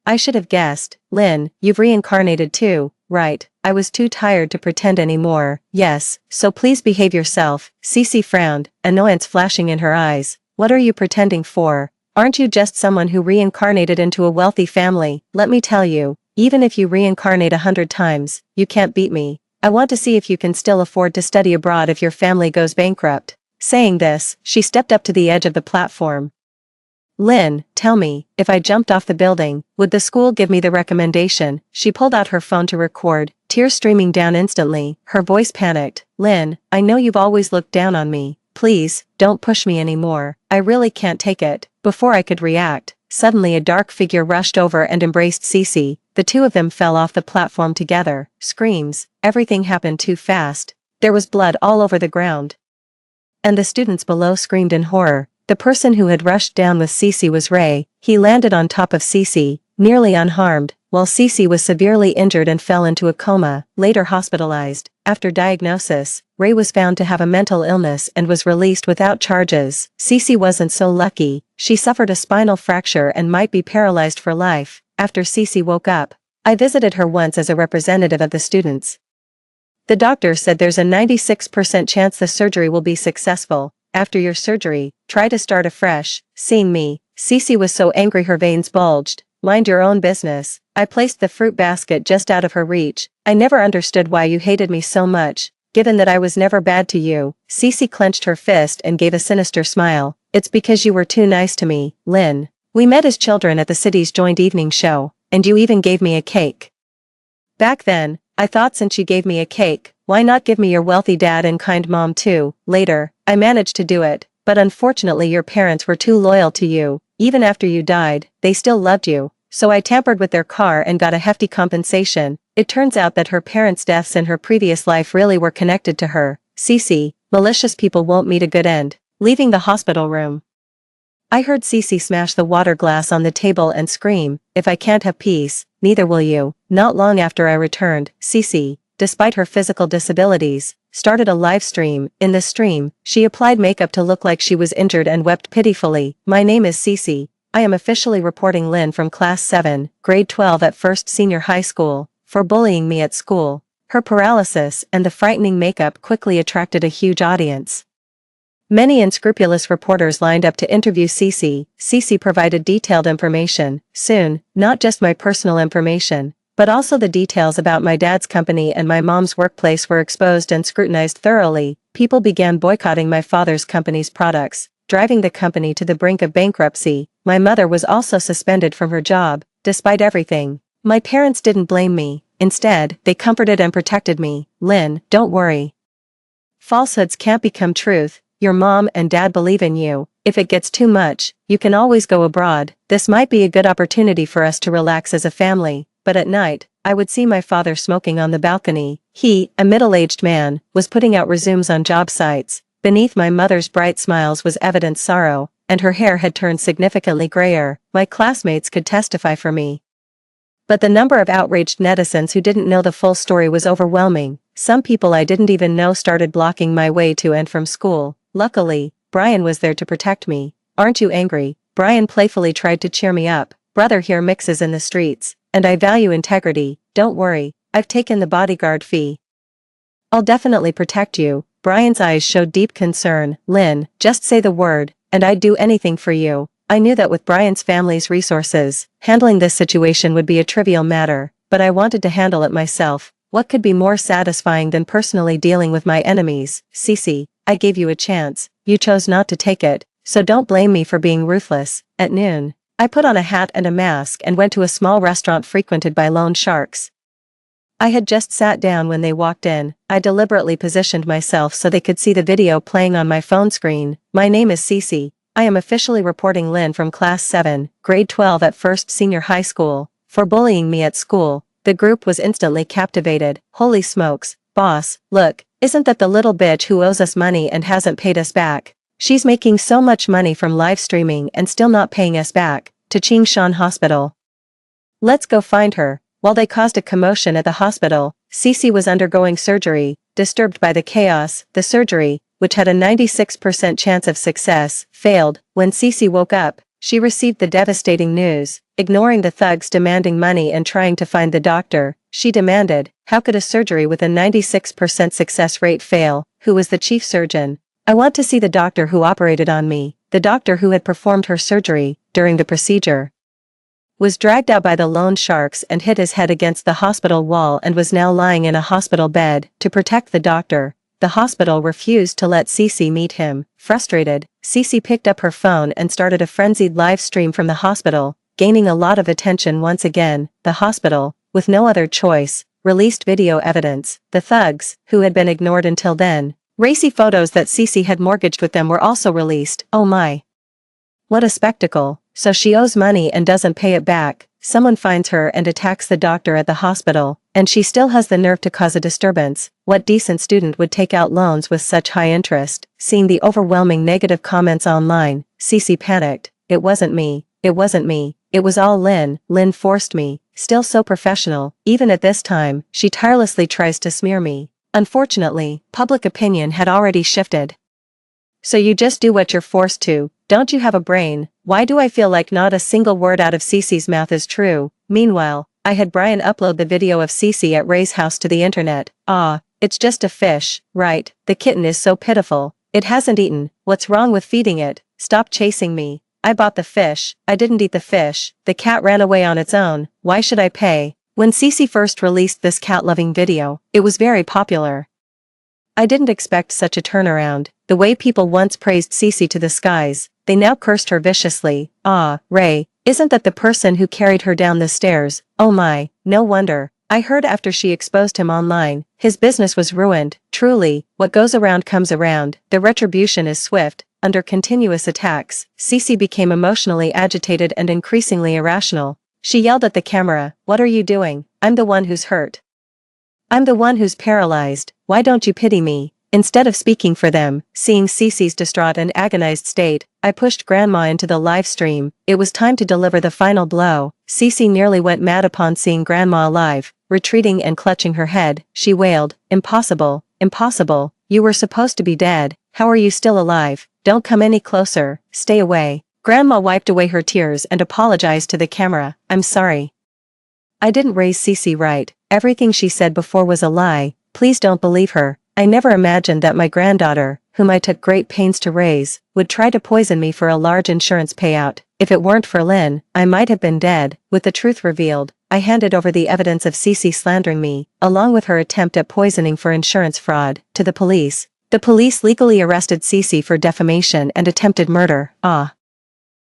Speaker 1: "I should have guessed. Lynn, you've reincarnated too, right?" I was too tired to pretend anymore. "Yes, so please behave yourself." Cece frowned, annoyance flashing in her eyes. "What are you pretending for? Aren't you just someone who reincarnated into a wealthy family? Let me tell you, even if you reincarnate 100 times, you can't beat me. I want to see if you can still afford to study abroad if your family goes bankrupt." Saying this, she stepped up to the edge of the platform. "Lynn, tell me, if I jumped off the building, would the school give me the recommendation?" She pulled out her phone to record, tears streaming down instantly. Her voice panicked. "Lynn, I know you've always looked down on me. Please, don't push me anymore. I really can't take it." Before I could react, suddenly a dark figure rushed over and embraced Cece. The two of them fell off the platform together. Screams. Everything happened too fast. There was blood all over the ground. And the students below screamed in horror. The person who had rushed down with Cece was Ray. He landed on top of Cece, nearly unharmed, while Cece was severely injured and fell into a coma, later hospitalized. After diagnosis, Ray was found to have a mental illness and was released without charges. Cece wasn't so lucky. She suffered a spinal fracture and might be paralyzed for life. After Cece woke up, I visited her once as a representative of the students. The doctor said there's a 96% chance the surgery will be successful. After your surgery, try to start afresh. Seeing me, Cece was so angry her veins bulged. "Mind your own business." I placed the fruit basket just out of her reach. "I never understood why you hated me so much, given that I was never bad to you." Cece clenched her fist and gave a sinister smile. "It's because you were too nice to me, Lynn. We met as children at the city's joint evening show, and you even gave me a cake. Back then, I thought since you gave me a cake, why not give me your wealthy dad and kind mom too?" Later, I managed to do it, but unfortunately your parents were too loyal to you. Even after you died, they still loved you. So I tampered with their car and got a hefty compensation. It turns out that her parents' deaths in her previous life really were connected to her. Cece, malicious people won't meet a good end. Leaving the hospital room, I heard Cece smash the water glass on the table and scream, "If I can't have peace, neither will you." Not long after I returned, Cece, despite her physical disabilities, started a live stream. In the stream, she applied makeup to look like she was injured and wept pitifully. "My name is Cece. I am officially reporting Lynn from Class 7, Grade 12 at First Senior High School, for bullying me at school." Her paralysis and the frightening makeup quickly attracted a huge audience. Many unscrupulous reporters lined up to interview Cece. Cece provided detailed information. Soon, not just my personal information, but also the details about my dad's company and my mom's workplace were exposed and scrutinized thoroughly. People began boycotting my father's company's products, driving the company to the brink of bankruptcy. My mother was also suspended from her job. Despite everything, my parents didn't blame me. Instead, they comforted and protected me. "Lynn, don't worry. Falsehoods can't become truth. Your mom and dad believe in you. If it gets too much, you can always go abroad. This might be a good opportunity for us to relax as a family." But at night, I would see my father smoking on the balcony. He, a middle-aged man, was putting out resumes on job sites. Beneath my mother's bright smiles was evident sorrow, and her hair had turned significantly grayer. My classmates could testify for me. But the number of outraged netizens who didn't know the full story was overwhelming. Some people I didn't even know started blocking my way to and from school. Luckily, Brian was there to protect me. "Aren't you angry?" Brian playfully tried to cheer me up. "Brother here mixes in the streets, and I value integrity. Don't worry, I've taken the bodyguard fee. I'll definitely protect you." Brian's eyes showed deep concern. "Lynn, just say the word, and I'd do anything for you." I knew that with Brian's family's resources, handling this situation would be a trivial matter, but I wanted to handle it myself. What could be more satisfying than personally dealing with my enemies? "Cece, I gave you a chance. You chose not to take it. so don't blame me for being ruthless. At noon, I put on a hat and a mask and went to a small restaurant frequented by loan sharks. I had just sat down when they walked in. I deliberately positioned myself so they could see the video playing on my phone screen. My name is Cece. I am officially reporting Lynn from Class 7, Grade 12 at First Senior High School, for bullying me at school. The group was instantly captivated. Holy smokes, boss, look, isn't that the little bitch who owes us money and hasn't paid us back? She's making so much money from live streaming and still not paying us back. To Chingshan Hospital. Let's go find her. While they caused a commotion at the hospital, Cece was undergoing surgery. Disturbed by the chaos, the surgery, which had a 96% chance of success, failed. When Cece woke up, she received the devastating news. Ignoring the thugs demanding money and trying to find the doctor, she demanded, how could a surgery with a 96% success rate fail? Who was the chief surgeon? I want to see the doctor who operated on me. The doctor who had performed her surgery, during the procedure, was dragged out by the loan sharks and hit his head against the hospital wall and was now lying in a hospital bed. To protect the doctor, the hospital refused to let Cece meet him. Frustrated, Cece picked up her phone and started a frenzied live stream from the hospital, gaining a lot of attention once again. The hospital, with no other choice, released video evidence. The thugs, who had been ignored until then, racy photos that Cece had mortgaged with them were also released. Oh my. What a spectacle. So she owes money and doesn't pay it back. Someone finds her and attacks the doctor at the hospital, and she still has the nerve to cause a disturbance. What decent student would take out loans with such high interest? Seeing the overwhelming negative comments online, Cece panicked. It wasn't me. It wasn't me. It was all Lynn. Lynn forced me. Still so professional, even at this time, she tirelessly tries to smear me. Unfortunately, public opinion had already shifted. So you just do what you're forced to. Don't you have a brain? Why do I feel like not a single word out of Cece's mouth is true? Meanwhile, I had Brian upload the video of Cece at Ray's house to the internet. Ah, it's just a fish, right? The kitten is so pitiful. It hasn't eaten. What's wrong with feeding it? Stop chasing me. I bought the fish. I didn't eat the fish. The cat ran away on its own. Why should I pay? When Cece first released this cat-loving video, it was very popular. I didn't expect such a turnaround. The way people once praised Cece to the skies, they now cursed her viciously. Ah, Ray, isn't that the person who carried her down the stairs? Oh my, no wonder. I heard after she exposed him online, his business was ruined. Truly, what goes around comes around. The retribution is swift. Under continuous attacks, Cece became emotionally agitated and increasingly irrational. She yelled at the camera, "What are you doing? I'm the one who's hurt. I'm the one who's paralyzed. Why don't you pity me?" Instead of speaking for them, seeing Cece's distraught and agonized state, I pushed Grandma into the live stream. It was time to deliver the final blow. Cece nearly went mad upon seeing Grandma alive. Retreating and clutching her head, she wailed, "Impossible, impossible. You were supposed to be dead. How are you still alive? Don't come any closer. Stay away." Grandma wiped away her tears and apologized to the camera. "I'm sorry. I didn't raise Cece right. Everything she said before was a lie. Please don't believe her. I never imagined that my granddaughter, whom I took great pains to raise, would try to poison me for a large insurance payout. If it weren't for Lynn, I might have been dead." With the truth revealed, I handed over the evidence of Cece slandering me, along with her attempt at poisoning for insurance fraud, to the police. The police legally arrested Cece for defamation and attempted murder. Ah.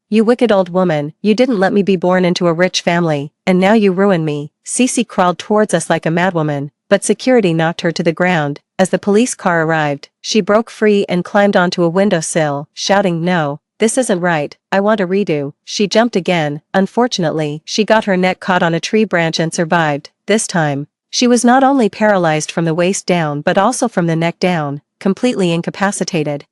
Speaker 1: You wicked old woman, you didn't let me be born into a rich family, and now you ruin me. Cece crawled towards us like a madwoman, but security knocked her to the ground. As the police car arrived, she broke free and climbed onto a windowsill, shouting, "No, this isn't right, I want a redo." She jumped again. Unfortunately, she got her neck caught on a tree branch and survived. This time, she was not only paralyzed from the waist down but also from the neck down, completely incapacitated.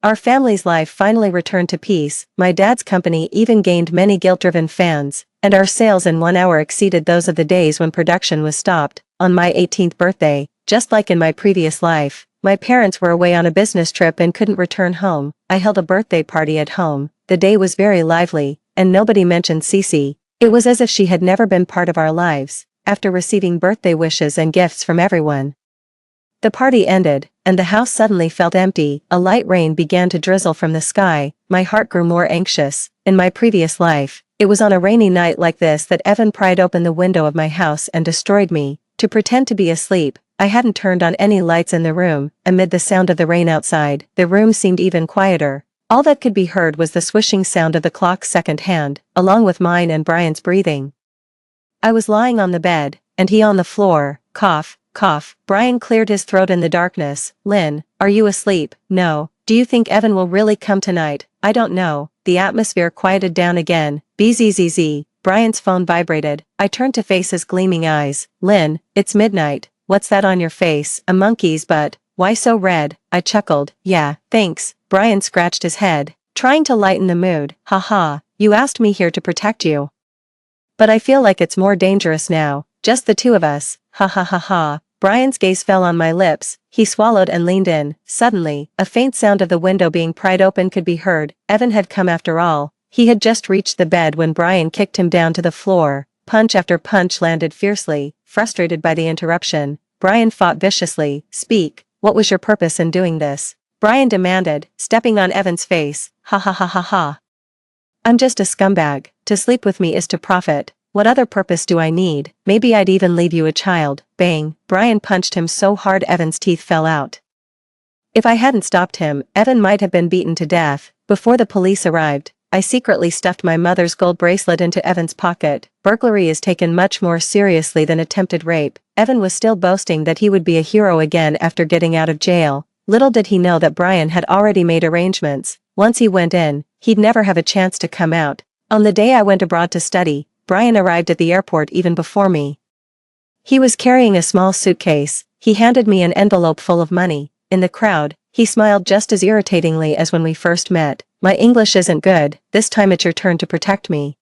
Speaker 1: Our family's life finally returned to peace. My dad's company even gained many guilt-driven fans, and our sales in 1 hour exceeded those of the days when production was stopped. On my 18th birthday, just like in my previous life, my parents were away on a business trip and couldn't return home. I held a birthday party at home. The day was very lively, and nobody mentioned Cece. It was as if she had never been part of our lives. After receiving birthday wishes and gifts from everyone, the party ended, and the house suddenly felt empty. A light rain began to drizzle from the sky. My heart grew more anxious. In my previous life, it was on a rainy night like this that Evan pried open the window of my house and destroyed me. To pretend to be asleep, I hadn't turned on any lights in the room. Amid the sound of the rain outside, the room seemed even quieter. All that could be heard was the swishing sound of the clock's second hand, along with mine and Brian's breathing. I was lying on the bed, and he on the floor, cough, cough. Brian cleared his throat in the darkness. Lynn, are you asleep? No. Do you think Evan will really come tonight? I don't know. The atmosphere quieted down again. Bzzz. Brian's phone vibrated. I turned to face his gleaming eyes. Lynn, it's midnight. What's that on your face? A monkey's butt. Why so red? I chuckled. Yeah, thanks. Brian scratched his head, trying to lighten the mood. Haha, you asked me here to protect you. But I feel like it's more dangerous now, just the two of us. Ha ha ha ha. Brian's gaze fell on my lips. He swallowed and leaned in. Suddenly, a faint sound of the window being pried open could be heard. Evan had come after all. He had just reached the bed when Brian kicked him down to the floor. Punch after punch landed fiercely. Frustrated by the interruption, Brian fought viciously. Speak, what was your purpose in doing this? Brian demanded, stepping on Evan's face. Ha ha ha ha ha. I'm just a scumbag. To sleep with me is to profit. What other purpose do I need? Maybe I'd even leave you a child. Bang. Brian punched him so hard Evan's teeth fell out. If I hadn't stopped him, Evan might have been beaten to death. Before the police arrived, I secretly stuffed my mother's gold bracelet into Evan's pocket. Burglary is taken much more seriously than attempted rape. Evan was still boasting that he would be a hero again after getting out of jail. Little did he know that Brian had already made arrangements. Once he went in, he'd never have a chance to come out. On the day I went abroad to study, Brian arrived at the airport even before me. He was carrying a small suitcase. He handed me an envelope full of money. In the crowd, he smiled just as irritatingly as when we first met. My English isn't good. This time it's your turn to protect me.